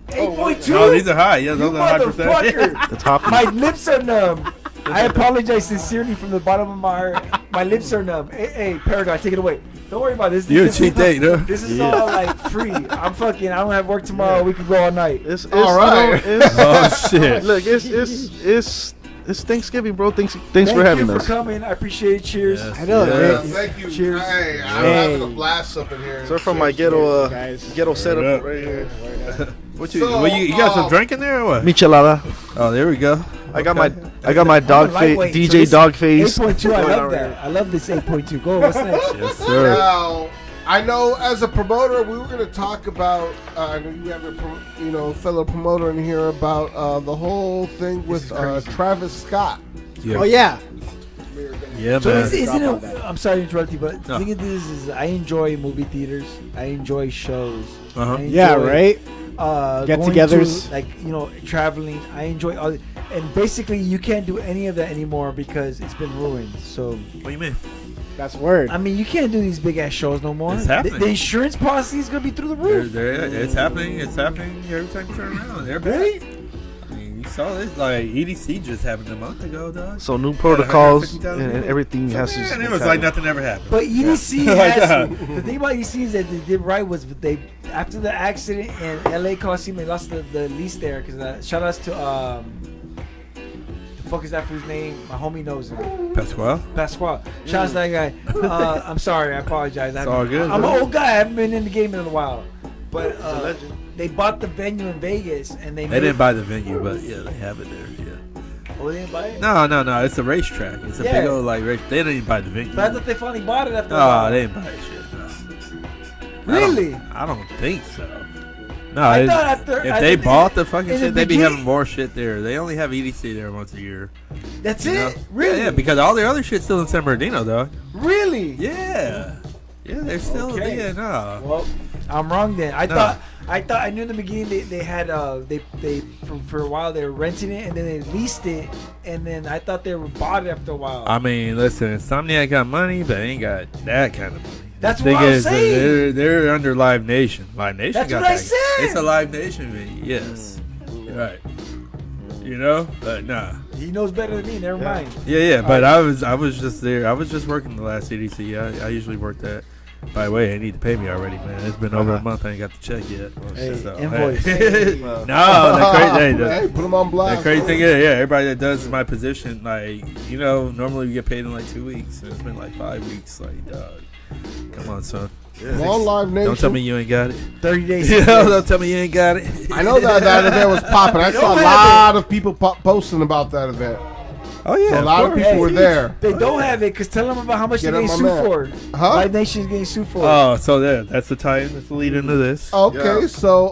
8.2. No, these are high. Yeah, those You are high percent. motherfucker. It's hoppy. My lips are numb. I apologize sincerely from the bottom of my heart. My lips are numb. Hey, Paragon, take it away. Don't worry about this. You're a This cheap is- date, huh? This is all like free. I'm fucking. I don't have work tomorrow. We can go all night. It's All right. Oh shit. Look, it's Thanksgiving, bro. Thanks Thank for having you us. for coming. I appreciate it. Cheers. Yes. I know, Yeah. man. Thank you. Cheers. Hey, I'm Hey. having a blast up in here. So from my ghetto guys. ghetto setup up? right here. What you? So, you got some drink in there or what? Michelada. Oh, there we go. I got my I'm dog a face, lightweight, so DJ this- dog face. 8.2. I going love on right that. I love this 8.2. Go. What's next? Yes, sir. Now, I know as a promoter, we were going to talk about. I know you have a fellow promoter in here about the whole thing with Travis Scott. Yeah. Oh yeah. Yeah, So man. isn't it? I'm sorry to interrupt you, but No. the thing is I enjoy movie theaters. I enjoy shows. Uh-huh. I Yeah. enjoy, Right. going Get-togethers. to, like traveling. I enjoy all, and basically you can't do any of that anymore because it's been ruined. So What do you mean? That's word. I mean, you can't do these big ass shows no more. It's happening. The insurance policy is gonna be through the roof. It's happening. It's happening every time you turn around. They're back. I mean, you saw this. Like EDC just happened a month ago, dog. So new protocols 150,000 and everything has to. Man, it was like nothing ever happened. But EDC Like has that. the thing about EDC is that they did right was they after the accident in LA Coliseum they lost the lease there because shout outs to the fuck is that fool's name? My homie knows him. Pasquale. Shout out to that guy. I'm sorry, I apologize. It's all good, I'm bro. an old guy. I haven't been in the game in a while. But they bought the venue in Vegas and they didn't buy the venue, but yeah, they have it there. Yeah. Oh, they didn't buy it? No. It's a racetrack. It's a Yeah. big old like race. They didn't even buy the venue. But I thought they finally bought it after a while. No, they didn't buy that shit. No. Really? I don't think so. No, I it's- thought after- if I they think bought the fucking in the shit, they'd be beginning- having more shit there. They only have EDC there once a year. That's You it? know? Really? Yeah, because all the other shit's still in San Bernardino, dog. Really? Yeah. Yeah, they're still Okay. there. No. Well, I'm wrong then. I No. thought I knew in the beginning they had they for a while they were renting it and then they leased it and then I thought they were bought it after a while. I mean, listen, Insomniac got money, but they ain't got that kind of money. That's The thing what I'm is, saying. They're under Live Nation. Live Nation That's got what I that. said. It's a Live Nation venue, yes. Right. You know? But nah. He knows better than me. Never mind. Yeah, but All I was just there. I was just working the last CDC. I usually work that. By the way, they need to pay me already, man. It's been over a month. I ain't got the check yet. Hey, So, invoice. hey. Hey. No, the crazy. Hey, put them on blast. The crazy thing is, everybody that does my position, like, normally we get paid in like 2 weeks, and it's been like 5 weeks. Like, dog, come on, son. Long Live Nation. Don't tell me you ain't got it. 30 days. Don't tell me you ain't got it. I know that event was popping. I saw a lot of people posting about that event. Oh yeah, So a lot of people were there. They don't have it because tell them about how much Get they're up getting my sued for. man. Huh? Live Nation's getting sued for. Oh, so that's the tie-in. That's the lead into this. Okay, so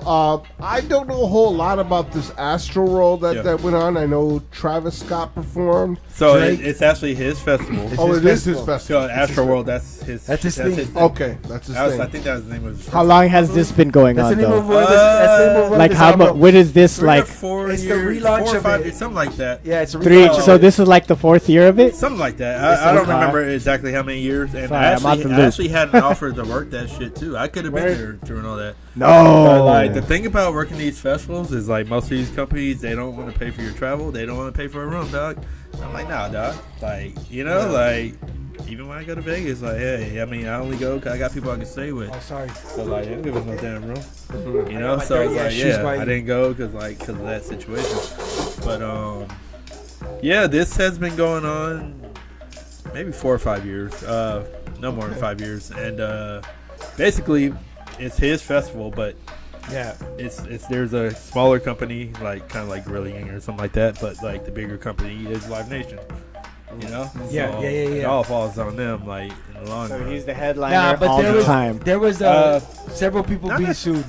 I don't know a whole lot about this Astro World that went on. I know Travis Scott performed. So Drake. it's actually his festival. It is his festival. So Astro World, that's his thing. Okay, that's his thing. I think that was the name of his How long has this been going That's on the name though? of that's the name of Like this how much? album. What is this 3 like? or 4 It's the years, relaunch 4 or of 5 it. years, something like that. Yeah, it's a Three. relaunch. So this is like the 4th year of it. Something like that. I don't okay. remember exactly how many years. And Sorry, I I'm out actually, the I loop. actually had an offer to work that shit too. I could have been there during all that. No. But like the thing about working these festivals is like most of these companies, they don't want to pay for your travel. They don't want to pay for a room, dog. I'm like, nah, dog. Like, like even when I go to Vegas, like, hey, I mean, I only go because I got people I can stay with. Oh, sorry. So like, they don't give us no damn room. Mm-hmm. You know, so it's like, I didn't go because of that situation. But yeah, this has been going on maybe 4 or 5 years. No more than 5 years, and basically, it's his festival, but. Yeah, it's there's a smaller company like kind of like Grilling or something like that, but like the bigger company is Live Nation. You know, yeah. It all falls on them, like in the long run. He's the headliner all the time. There was several people being sued.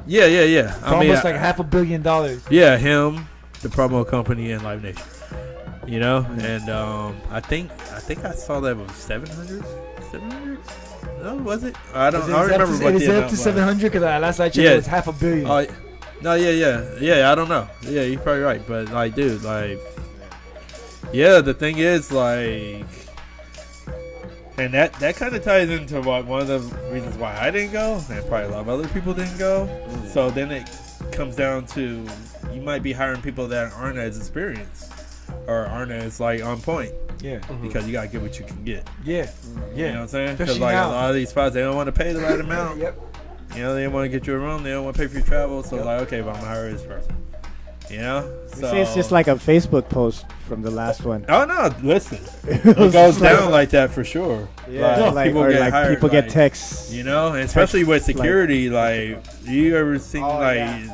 Yeah. For almost like $500 million. Yeah, him, the promo company, and Live Nation. You know, and I think I saw that was 700. No, was it? I don't remember what it is up to 700 because last I checked it was $500 million. No, yeah. I don't know. Yeah, you're probably right. But like, dude, like, yeah. The thing is, like, and that kind of ties into one of the reasons why I didn't go, and probably a lot of other people didn't go. So then it comes down to you might be hiring people that aren't as experienced or aren't as like on point. Yeah, because you gotta get what you can get. Yeah. You know what I'm saying? Because like a lot of these spots, they don't want to pay the right amount. Yep. You know, they don't want to get you a room. They don't want to pay for your travel. So like, okay, but I'm gonna hire this person. You know? So it's just like a Facebook post from the last one. Oh no, listen, it goes down like that for sure. Yeah, people get texts. You know, and especially with security. Like, you ever seen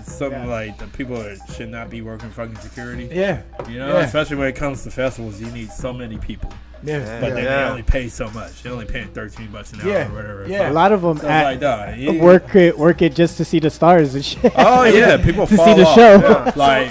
something like the people that should not be working fucking security? Yeah. You know, especially when it comes to festivals, you need so many people. Yeah. But they only pay so much. They're only paying $13 an hour or whatever. Yeah. A lot of them work it just to see the stars and shit. Oh yeah, people to fall see the off. show. Yeah. Like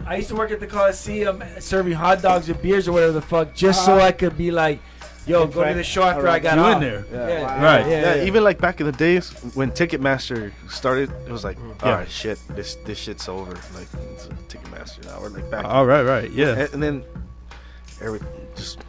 I used to work at the Coliseum serving hot dogs or beers or whatever the fuck, just so I could be like, yo, go to the show after I got you off. in there. Yeah. Right. Yeah, even like back in the days when Ticketmaster started, it was like, all right, shit, this shit's over. Like, it's Ticketmaster now. Or like back. Oh, right, yeah. And then just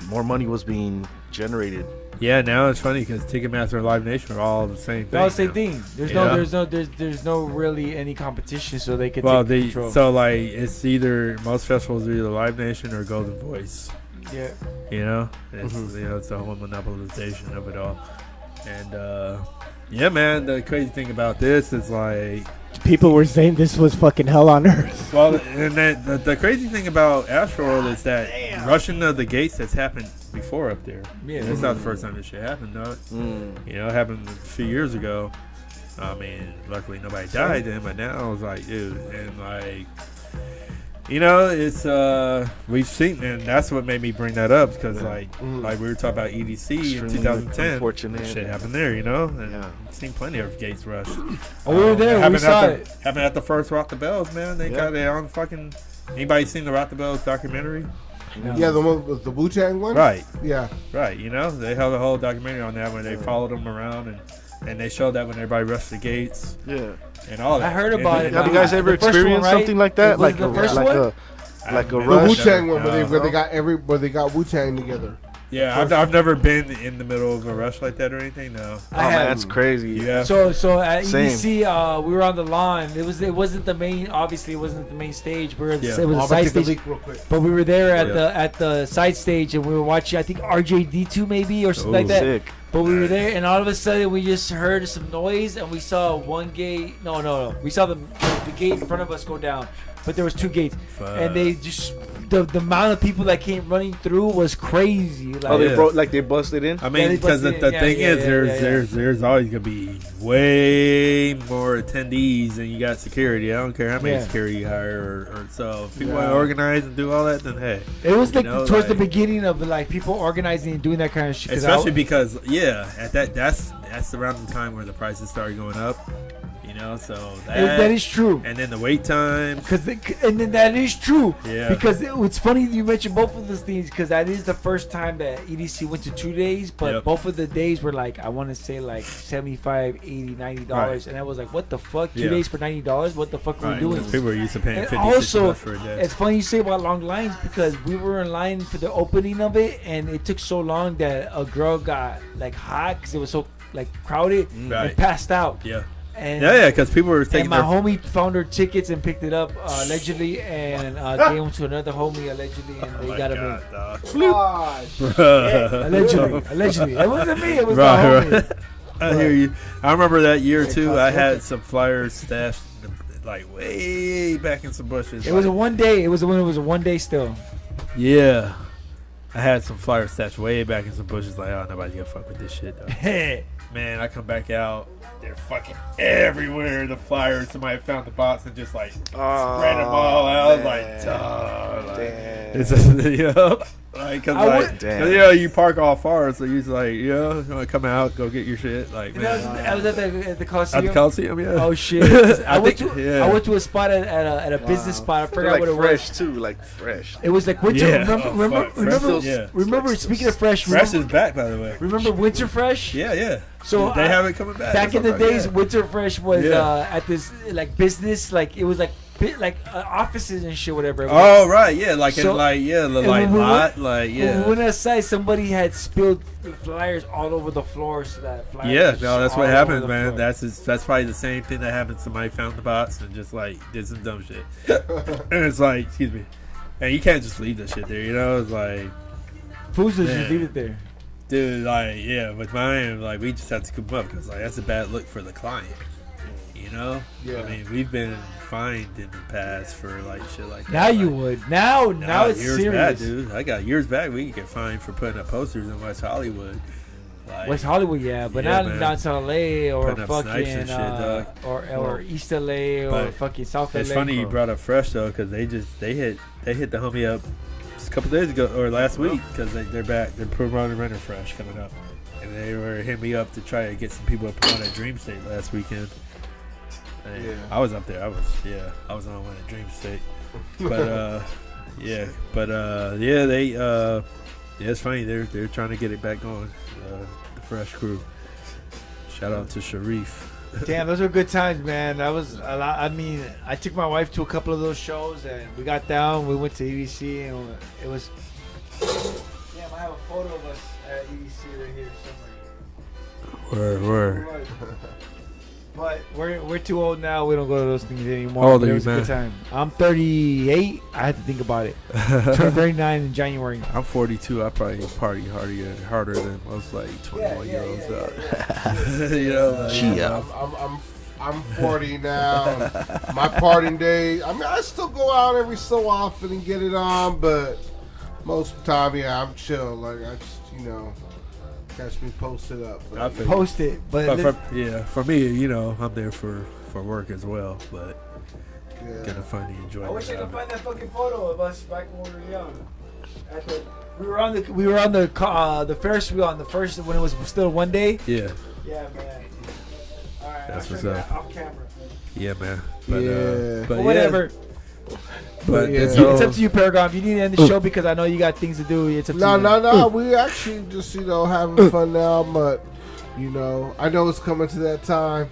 more money was being generated. Yeah, now it's funny because Ticketmaster and Live Nation are all the same thing. They're all the same thing. There's no really any competition, so they can take control. So like it's either most festivals are either Live Nation or Golden Voice. Yeah. You know, it's it's the whole monopolization of it all. And yeah, man, the crazy thing about this is like people were saying this was fucking hell on earth. Well, and then the crazy thing about Astroworld is that rushing of the gates has happened before up there. Yeah, it's not the first time this shit happened, though. You know, it happened a few years ago. I mean, luckily nobody died then, but now I was like, dude, and like, you know, it's we've seen, and that's what made me bring that up because like we were talking about EDC in 2010. Unfortunate. Shit happened there, you know, and I've seen plenty of gates rush. Oh, we were there. We saw it. Happened at the first Rock the Bells, man. They got it on fucking. Anybody seen the Rock the Bells documentary? No. Yeah, the one with the Wu-Tang one. Right. Yeah. Right. You know, they held a whole documentary on that where they followed them around and they showed that when everybody rushed the gates. Yeah. And all that. I heard about it. Have you guys ever experienced something like that? Like a rush? The Wu-Tang one where they got Wu-Tang together. Yeah, I've never been in the middle of a rush like that or anything. No. Oh man, that's crazy. Yeah. So at EDC, we were on the lawn. It wasn't the main. Obviously, it wasn't the main stage. It was a side stage. But we were there at the side stage, and we were watching. I think RJD2 maybe or something like that. Sick. But we were there, and all of a sudden we just heard some noise, and we saw one gate. No. We saw the gate in front of us go down, but there was two gates, and they just. The amount of people that came running through was crazy. Like, they busted in. I mean, because the thing is, there's always gonna be way more attendees than you got security. I don't care how many security you hire, or so. If people want to organize and do all that, then hey. It was like towards the beginning of like people organizing and doing that kind of shit. Especially because at that's around the time where the prices started going up. You know, so that is true. And then the wait time. And then that is true. Yeah. Because it's funny you mentioned both of those things because that is the first time that EDC went to 2 days, but both of the days were like, I want to say like $75, $80, $90. Right. And I was like, what the fuck? 2 days for $90? What the fuck are we doing? People were used to paying $50 also, for a day. It's funny you say about long lines because we were in line for the opening of it, and it took so long that a girl got like hot because it was so like crowded and passed out. Yeah. And Yeah, because people were taking and my homie found her tickets and picked it up allegedly, and gave them to another homie allegedly, and they got him in. Allegedly. It wasn't me. It was my homie. I hear you. I remember that year too. I had some flyers stashed like way back in some bushes. It was a one day. It was when it was a 1 day still. Yeah, I had some flyers stashed way back in some bushes. Like, oh, nobody's gonna fuck with this shit, though. Man, I come back out. They're fucking everywhere. The flyers. Somebody found the box and just like spread them all out. Like, dog. Like, it's just, you know, like, cause you know, you park all far, so you're like, you know, you want to come out, go get your shit. Like, man. I was at the Coliseum. At the Coliseum, yeah. Oh shit! I went to a spot at a business spot. I forgot what it was. Fresh too, like fresh. It was like winter. Yeah. Remember. Speaking of fresh, Fresh is back, by the way. Remember Winter Fresh? Yeah. So they have it coming back. Back in the days, Winter Fresh was at this like business, like it was like offices and shit, whatever. Oh right, yeah, like so, in like lot, like yeah. When we went outside, somebody had spilled flyers all over the floor, so that flyers. Yeah, no, that's what happened, man. That's probably the same thing that happened. Somebody found the box and just like did some dumb shit, and it's like, excuse me, and you can't just leave that shit there, you know? It's like, fools just leave it there. Dude, like, yeah, with mine, like, we just have to scoop them up because, like, that's a bad look for the client, you know? Yeah. I mean, we've been fined in the past for, like, shit like that. Now you would. Now it's years serious. back, dude. I got years back, we could get fined for putting up posters in West Hollywood. Like, West Hollywood, yeah, but not in downtown LA or fucking shit, or East LA or fucking South LA. It's funny you brought up Fresh, though, because they hit the homie up a couple days ago or last week because they're back. They're promoting Renter Fresh coming up, and they were hitting me up to try to get some people up on at Dream State last weekend. And I was up there. I was on one at Dream State, but it's funny. They're trying to get it back going. The Fresh crew. Shout out to Sharif. Damn, those were good times, man. That was a lot. I mean, I took my wife to a couple of those shows, and we got down. We went to EDC, and it was. Damn, I have a photo of us at EDC right here somewhere. Word. But we're too old now. We don't go to those things anymore. How old are you, was a man? good time. I'm 38. I had to think about it. Turned 39 in January. I'm 42. I probably party harder than most like 21-year-olds. You know, I'm 40 now. My partying days. I mean, I still go out every so often and get it on, but most of the time, I'm chill. Like I just, catch me posted up. Post it, but for me, I'm there for work as well, but gotta find the enjoyment. I wish I could find that fucking photo of us back when we were young. We were on the Ferris wheel on the first when it was still 1 day. Yeah. Yeah, man. All right, that's what's up. up. Off camera. Yeah, man. But whatever. But it's up to you, Paragon. If you need to end the show because I know you got things to do, it's up to you. No. We actually just having fun now, but I know it's coming to that time.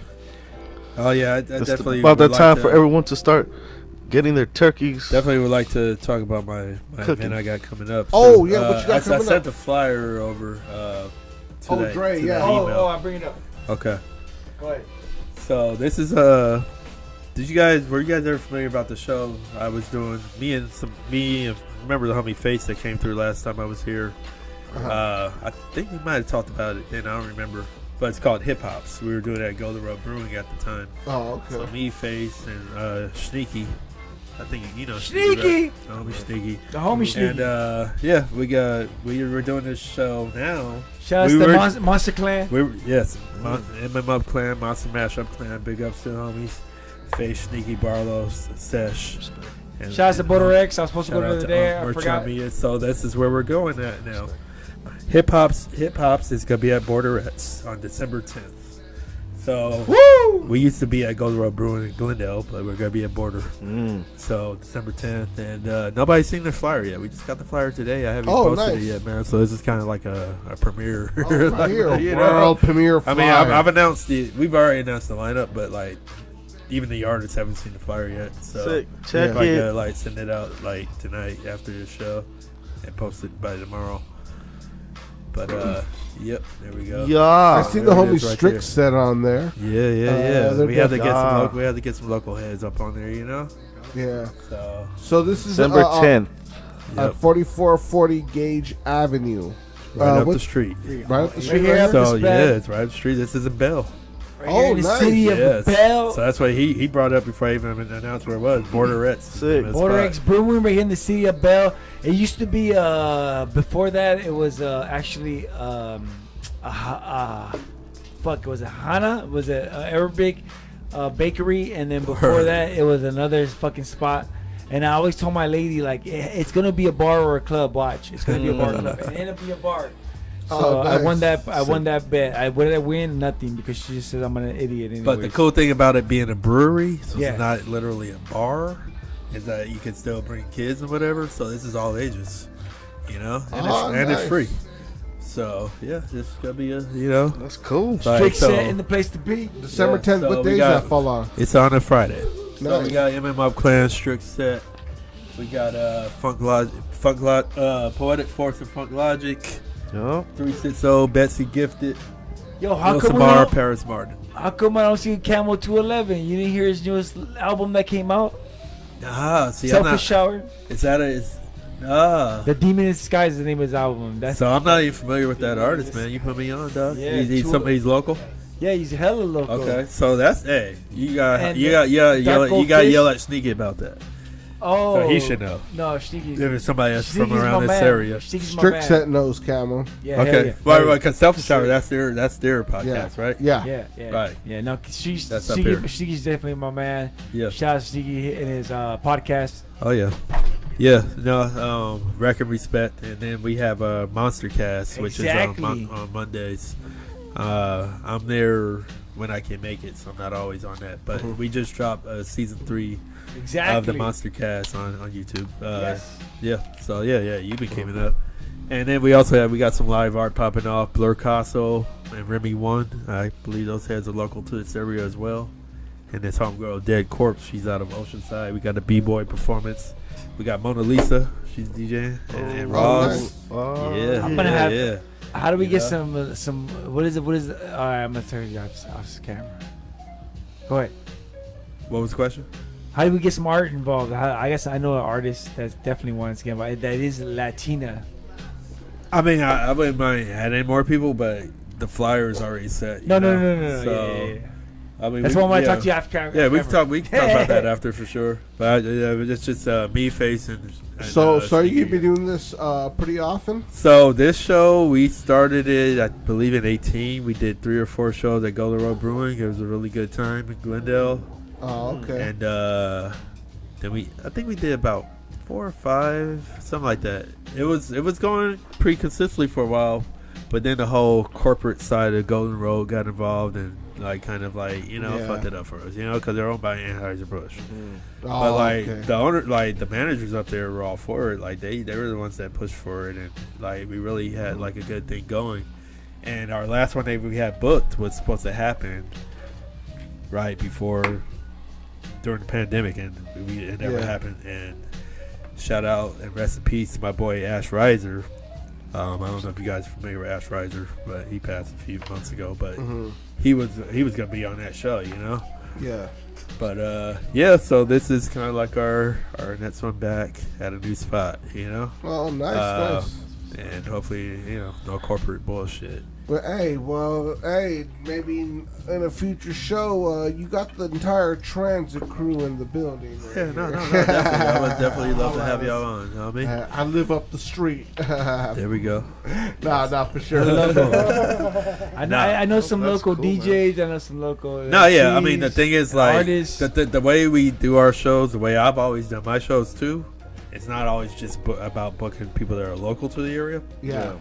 Oh yeah, I definitely about that time for everyone to start getting their turkeys. Definitely would like to talk about my event I got coming up. Oh, what you got coming up? I sent the flyer over today. Dre, to yeah. Oh, I'll bring it up. Okay. Go ahead. So this is were you guys ever familiar about the show I was doing? Remember the homie Face that came through last time I was here? I think we might have talked about it then. I don't remember, but it's called Hip Hops. We were doing it at Golden Road Brewing at the time. Oh, okay. So me, Face, and Sneaky. I think Sneaky. The homie Sneaky. The homie Sneaky. And we were doing this show now. Shout out to the Monster Clan. MM Clan, Monster Mashup Clan. Big ups to the homies. Face, Sneaky, Barlow, Sesh. Shout out to Border X. I was supposed to go the other day. I forgot. So this is where we're going at now. Hip Hops is gonna be at Border X on December 10th. So we used to be at Golden Road Brewing in Glendale, but we're gonna be at Border. So December 10th, and nobody's seen the flyer yet. We just got the flyer today. I haven't posted it yet, man. So this is kind of like a premiere. World premiere flyer. I mean, I've announced we've already announced the lineup, but like even the artists haven't seen the flyer yet. So sick. Check I it. could send it out tonight after the show and post it by tomorrow. But yep, there we go. Yeah, I see the There it homie is right Strick there. set on there. Yeah. they're We had to def- get some local heads up on there, you know. Yeah. So this is December 10th. at 4440 Gage Avenue. right up the street. Right up the street. here. Right here? So yeah, it's right up the street. This is a Bell. Right here in the nice. city of Yes. Bell. So that's why he brought up before I even announced where it was. Borderettes. Sick. Border X Brewing right here in the city of Bell. It used to be before that it was actually it was a Hana, it was a Arabic bakery, and then before that it was another fucking spot. And I always told my lady, like, it's gonna be a bar or a club. Watch, it's gonna be a bar or club. And it ended up being a bar. So I won that. I won that bet. What did I win? Nothing, because she just said I'm an idiot. Anyways. But the cool thing about it being a brewery, so Yeah. it's not literally a bar, is that you can still bring kids and whatever. So this is all ages, you know, and it's free. So yeah, this is gonna be That's cool. Strict set in the place to be. December 10th. so What we days got- that fall on? It's on a Friday. So Nice. we got MM Clan Strict set. We got Poetic Force and Funk Logic. Yup. 360 Betsy Gifted. Yo, how Lil come Samar, Paris Martin. How come I don't see Camo 211? You didn't hear his newest album that came out? See, Selfish Shower. Is that The Demon in Disguise is the name of his album. That's So I'm not even familiar with that artist, man. You put me on, dog. Yeah, He's local. Yeah, he's hella local. Okay, so that's you got And yell at Sneaky about that. Oh, So he should know. No, Sneaky. If it's somebody that's from Sneaky's around my this man. area. Sneaky's my Strict man. set knows Camo. Yeah, Okay, yeah. right, because Selfish Shower, that's their podcast, right? Yeah. Yeah. Right. Yeah, no, That's up here. Sneaky's definitely my man. Yeah. Shout out to Sneaky and his podcast. Oh yeah, yeah. No, record respect, and then we have a Monster Cast, which Exactly. is on Mondays. I'm there when I can make it, so I'm not always on that. But we just dropped season 3 of the Monster Cast on YouTube. Yes. Yeah. So yeah, you've been keeping up. And then we got some live art popping off. Blur Castle and Remy One. I believe those heads are local to this area as well. And this homegirl Dead Corpse, she's out of Oceanside. We got a B-boy performance. We got Mona Lisa, she's DJing, and Ross. Nice. Yeah, I'm gonna have. yeah. How do we get some? What is it? What is it? All right, I'm gonna turn you off the camera. Go ahead. What was the question? How do we get some art involved? I guess I know an artist that's definitely wants to get involved. That is Latina. I mean, I wouldn't mind adding more people, but the flyer is already set. No. So, Yeah. I mean, That's why I want to talk to you after camera. Yeah, we can talk about that after for sure. But it's just me facing. So are you gonna be doing this pretty often? So this show, we started it, I believe, in 18. We did 3 or 4 shows at Golden Road Brewing. It was a really good time in Glendale. Oh, okay. And then I think we did about 4 or 5, something like that. It was going pretty consistently for a while, but then the whole corporate side of Golden Road got involved and fucked it up for us, because they're owned by Anheuser-Busch. But the owner, the managers up there were all for it. Like they were the ones that pushed for it, and like we really had like a good thing going. And our last one that we had booked was supposed to happen right before during the pandemic, and it never happened. And shout out and rest in peace to my boy Ash Reiser. I don't know if you guys are familiar with Ash Reiser, but he passed a few months ago. But he was gonna be on that show, Yeah. But so this is kind of like our next one back at a new spot, Oh, nice. And hopefully, no corporate bullshit. But maybe in a future show, you got the entire transit crew in the building. Right No, definitely. I would definitely love to have y'all on. You know what I mean? I live up the street. There we go. Nah, for sure. I know some local cool, DJs. I know some local. I mean, the thing is, like, artists. the way we do our shows, the way I've always done my shows too, it's not always just about booking people that are local to the area. Yeah.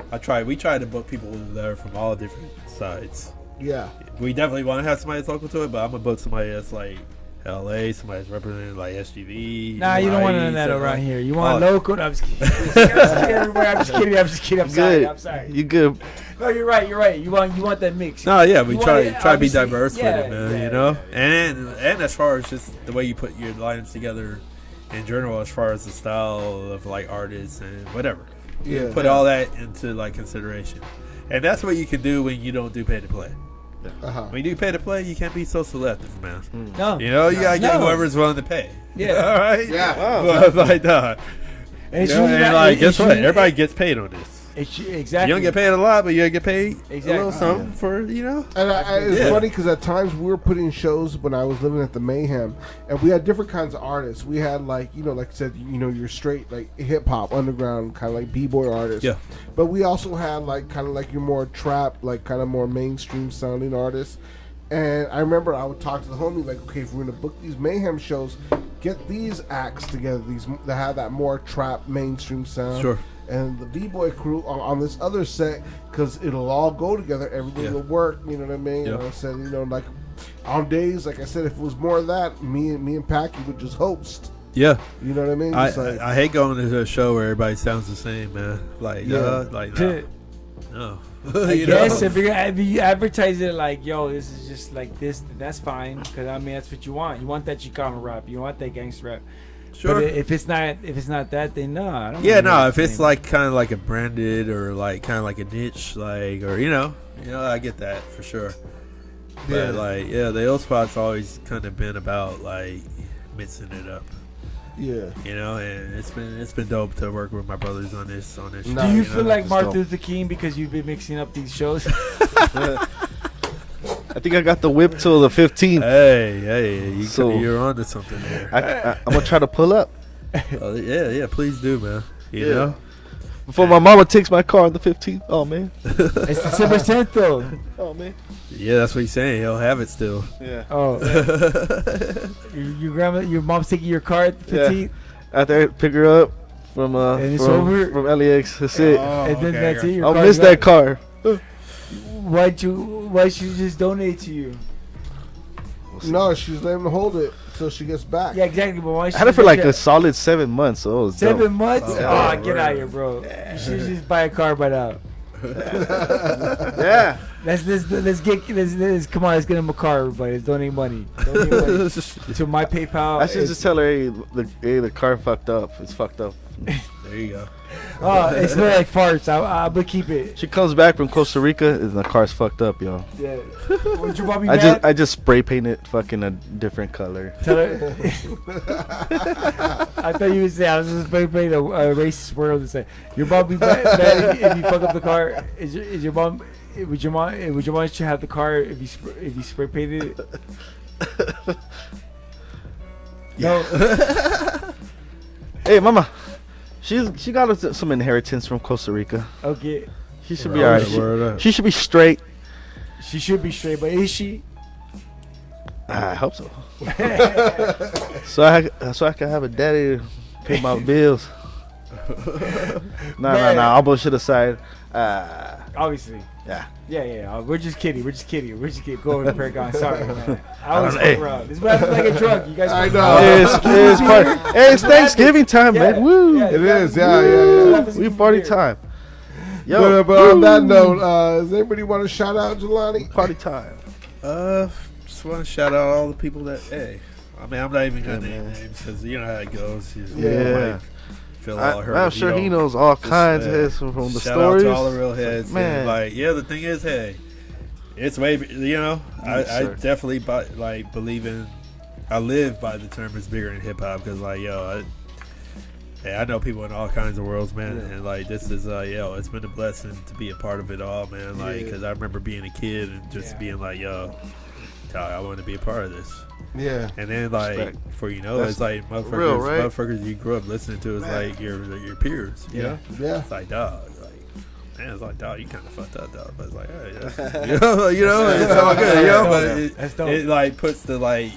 We try to book people that are from all different sides. Yeah. We definitely want to have somebody that's local to it, but I'm gonna book somebody that's like LA, somebody that's representing like SGV. Nah, you don't want none of that around here. You want local. No, I'm just kidding. I'm just kidding. I'm sorry. You good? No, you're right. You want that mix. No, yeah, we try to be diverse yeah, with it, man. And as far as just the way you put your lineups together in general, as far as the style of like artists and whatever. Yeah. Put all that into like consideration, and that's what you can do when you don't do pay to play. When you do pay to play, you can't be so selective, man. No, you know, you gotta get whoever's willing to pay. Yeah. All right. Yeah. Well, like, nah. And Guess what? Everybody gets paid on this. Exactly. You don't get paid a lot, but you get paid a Exactly. little something for, you know. And it's funny because at times we were putting shows when I was living at the Mayhem, and we had different kinds of artists. We had like I said, your straight like hip hop underground kind of like b-boy artists. Yeah. But we also had like kind of like your more trap, like kind of more mainstream sounding artists. And I remember I would talk to the homie like, okay, if we're gonna book these Mayhem shows, get these acts together, these that have that more trap mainstream sound. Sure. And the b-boy crew on this other set, because it'll all go together, everything will work. You know what I mean? Yeah. And I said, like on days, like I said, if it was more of that, me and Packy would just host. Yeah. You know what I mean? I hate going to a show where everybody sounds the same, man. Like, no. I guess if you advertise it like, yo, this is just like this, then that's fine. Because I mean, that's what you want. You want that Chicano rap. You want that gangster rap. Sure. But if it's not that, then no. I don't if it's like kind of like a branded or like kind of like a niche, like, or I get that for sure. But the old spot's always kind of been about like mixing it up. Yeah. And it's been dope to work with my brothers on this. Do you feel like Martin Luther King because you've been mixing up these shows? I think I got the whip till the 15th. Hey, you're on to something there. I'm gonna try to pull up. Yeah, please do, man. You know, before my mama takes my car on the 15th. Oh man, it's December 10th though. Oh man. Yeah, that's what he's saying. He'll have it still. Yeah. Oh. Your mom's taking your car at the 15th. After I pick her up from and it's over from LAX. That's it. And then that's it. I'll miss that car. Why'd she just donate to you? No, she's letting him hold it till she gets back. Yeah, exactly. But why? I had it for like a solid 7 months. So it was 7 dope. months? Get out of here, bro. You should just buy a car by now. Yeah. Let's come on. Let's get him a car, everybody. Let's donate money. To my PayPal. I should just tell her, hey, the car fucked up. It's fucked up. There you go. Oh, it smells like farts. I would keep it. She comes back from Costa Rica and the car's fucked up, yo. Yeah. Would your mom be mad? I just spray paint it fucking a different color. Tell her. I thought you would say I was just spray paint a racist word to say. Your mom be mad if you fuck up the car. Is your mom? Would your mom should have the car if you spray painted it? No. Hey, mama. She got us some inheritance from Costa Rica. Okay. She should be alright. She should be straight. She should be straight, but is she? I hope so. so I can have a daddy to pay my bills. Nah. All bullshit aside. Obviously. Yeah. We're just kidding. Go over to Paragon. Sorry, man. I always fuck around. This is what happens like a drug. You guys. I know. It's Thanksgiving time, man. Woo! It is. Yeah. We party time. Yo, but on that note, does anybody want to shout out Jelani? Party time. Just want to shout out all the people that. Hey, I mean, I'm not even gonna name names because you know how it goes. I'm sure he knows all kinds of heads from the shout stories. Shout out to all the real heads, man. The thing is, hey, it's way. I definitely believe in. I live by the term "it's bigger than hip hop" because, I know people in all kinds of worlds, man, and this is, it's been a blessing to be a part of it all, man. Because I remember being a kid and just being like, I want to be a part of this. Yeah. And then for it's like motherfuckers, real, right? motherfuckers you grew up listening to is like your peers. You know? Yeah. It's like dog. Man, it's like dog. You kind of fucked up, dog. But it's like, hey, it's all good. But it puts the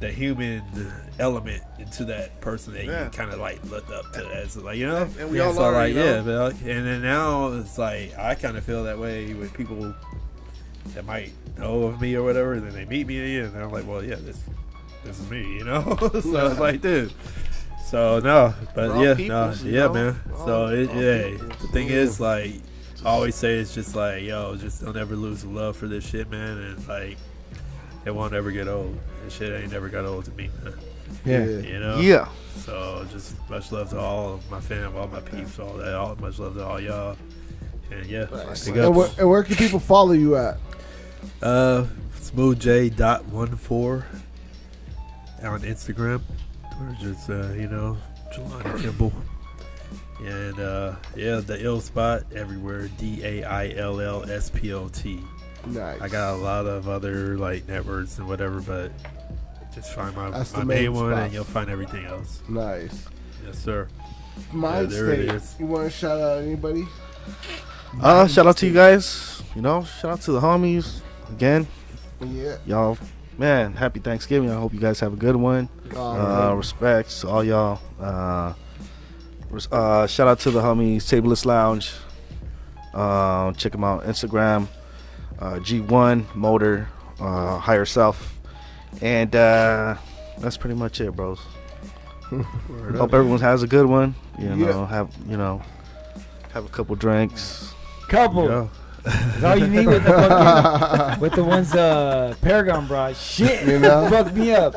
human element into that person that you kind of looked up to as And we all so are, and then now it's like I kind of feel that way with people that might know of me or whatever, and then they meet me and I'm like, well, yeah, this is me, so it's like, dude. So no, but man. So the thing is, I always say, it's just just don't ever lose the love for this shit, man, and it won't ever get old. This shit ain't never got old to me, man. Yeah. So just much love to all of my fam, all my peeps, all that. Much love to all y'all. And yeah, big ups. And where can people follow you at? SmoothJ.14 on Instagram. Or just Jelani Kimball. And the ill spot everywhere. DAILLSPOT. Nice. I got a lot of other like networks and whatever, but just find my the main one, spot. and you'll find everything else. Nice. Yes, sir. Mind there it State. is. You want to shout out anybody? Shout out to you guys. Shout out to the homies again. Yeah. Y'all, man, happy Thanksgiving. I hope you guys have a good one. Respects to all y'all. Shout out to the homies, Tabletist Lounge. Check them out on Instagram. G1 Motor, Higher Self. And that's pretty much it, bros. Hope everyone has a good one. Have a couple drinks. Couple. Yeah. That's all you need with the fucking, with the ones Paragon brought. Shit, fuck me up.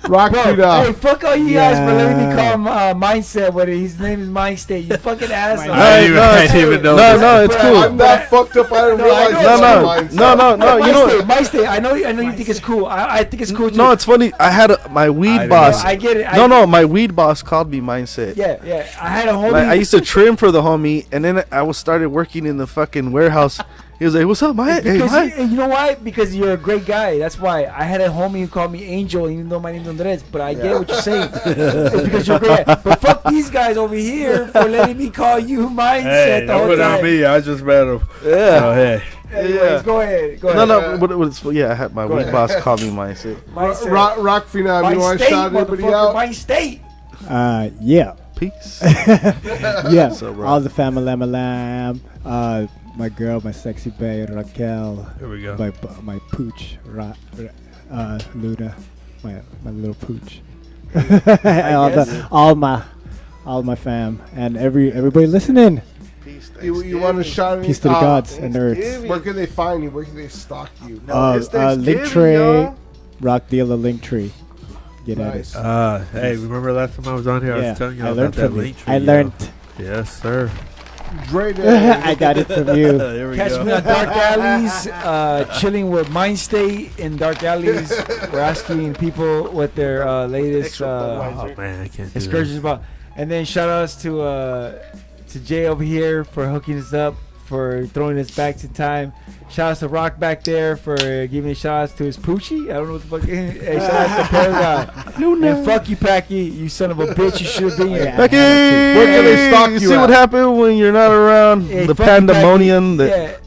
Rock it up. Hey, fuck all you guys for letting me call him Mindset. But his name is Mind State. You fucking asshole. I didn't even know. No, it's cool. I'm not fucked up. I didn't realize. No. You know, Mind State. I know you think it's cool. I think it's cool too. No, it's funny. I had my weed boss. I get it. My weed boss called me Mindset. Yeah. I had a homie. Like, I used to trim for the homie, and then I started working in the fucking warehouse. He was like, "What's up, man?" Hey, you know why? Because you're a great guy. That's why. I had a homie who called me Angel, even though my name's Andres. But I get what you're saying. It's because you're great. But fuck these guys over here for letting me call you Mindset. Hey, the whole time. me. I just met him. Yeah. Oh, hey. Anyways, go ahead. No. I had my weed boss call me Mindset. Rock Phenom, you want to shout anybody out? Mind State. Yeah. Peace. Yeah. So, all the family, lamb. My girl, my sexy babe, Raquel. Here we go. My pooch, Luna, my little pooch. all my fam and everybody listening. Peace. You want to shout Peace to the gods and earths. Where can they find you? Where can they stalk you? Linktree, Rock Dealer Linktree. Get nice. at it. Hey, remember last time I was on here? I was telling you about that link tree. I learned. Yes, sir. I got it from you. Catch me on Dark Alleys, chilling with Mind State in Dark Alleys. We're asking people what their latest excursions about. And then shout outs to Jay over here for hooking us up, for throwing us back to time. Shout outs to Rock back there for giving shout outs to his Poochie. I don't know what the fuck. Hey, shout outs to Paragon. And fuck you, Packy. You son of a bitch. You should have been here. Packy! Where can they stalk you see at? what happened when you're not around? Hey, the fuck you, pandemonium. Packy.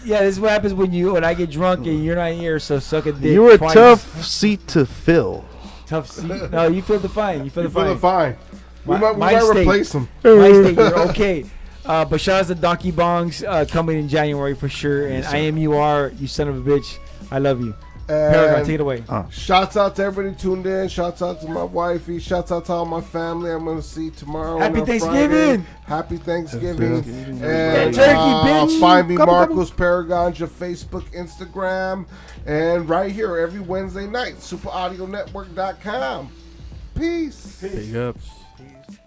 Yeah, this is what happens when I get drunk and you're not here. So suck a dick. You're a twice. tough seat to fill. Tough seat. No, you feel fine. You feel fine. We might replace him. Mind State, you're okay. But shout out to Donkey Bongs coming in January for sure. And IMUR, you son of a bitch. I love you. Paragon, take it away. Shouts out to everybody tuned in. Shouts out to my wifey. Shouts out to all my family. I'm going to see you tomorrow. Happy Thanksgiving. Happy Thanksgiving. And turkey, bitch. Find me, Marcos Paragons, your Facebook, Instagram. And right here every Wednesday night, superaudionetwork.com. Peace. Big ups. Peace.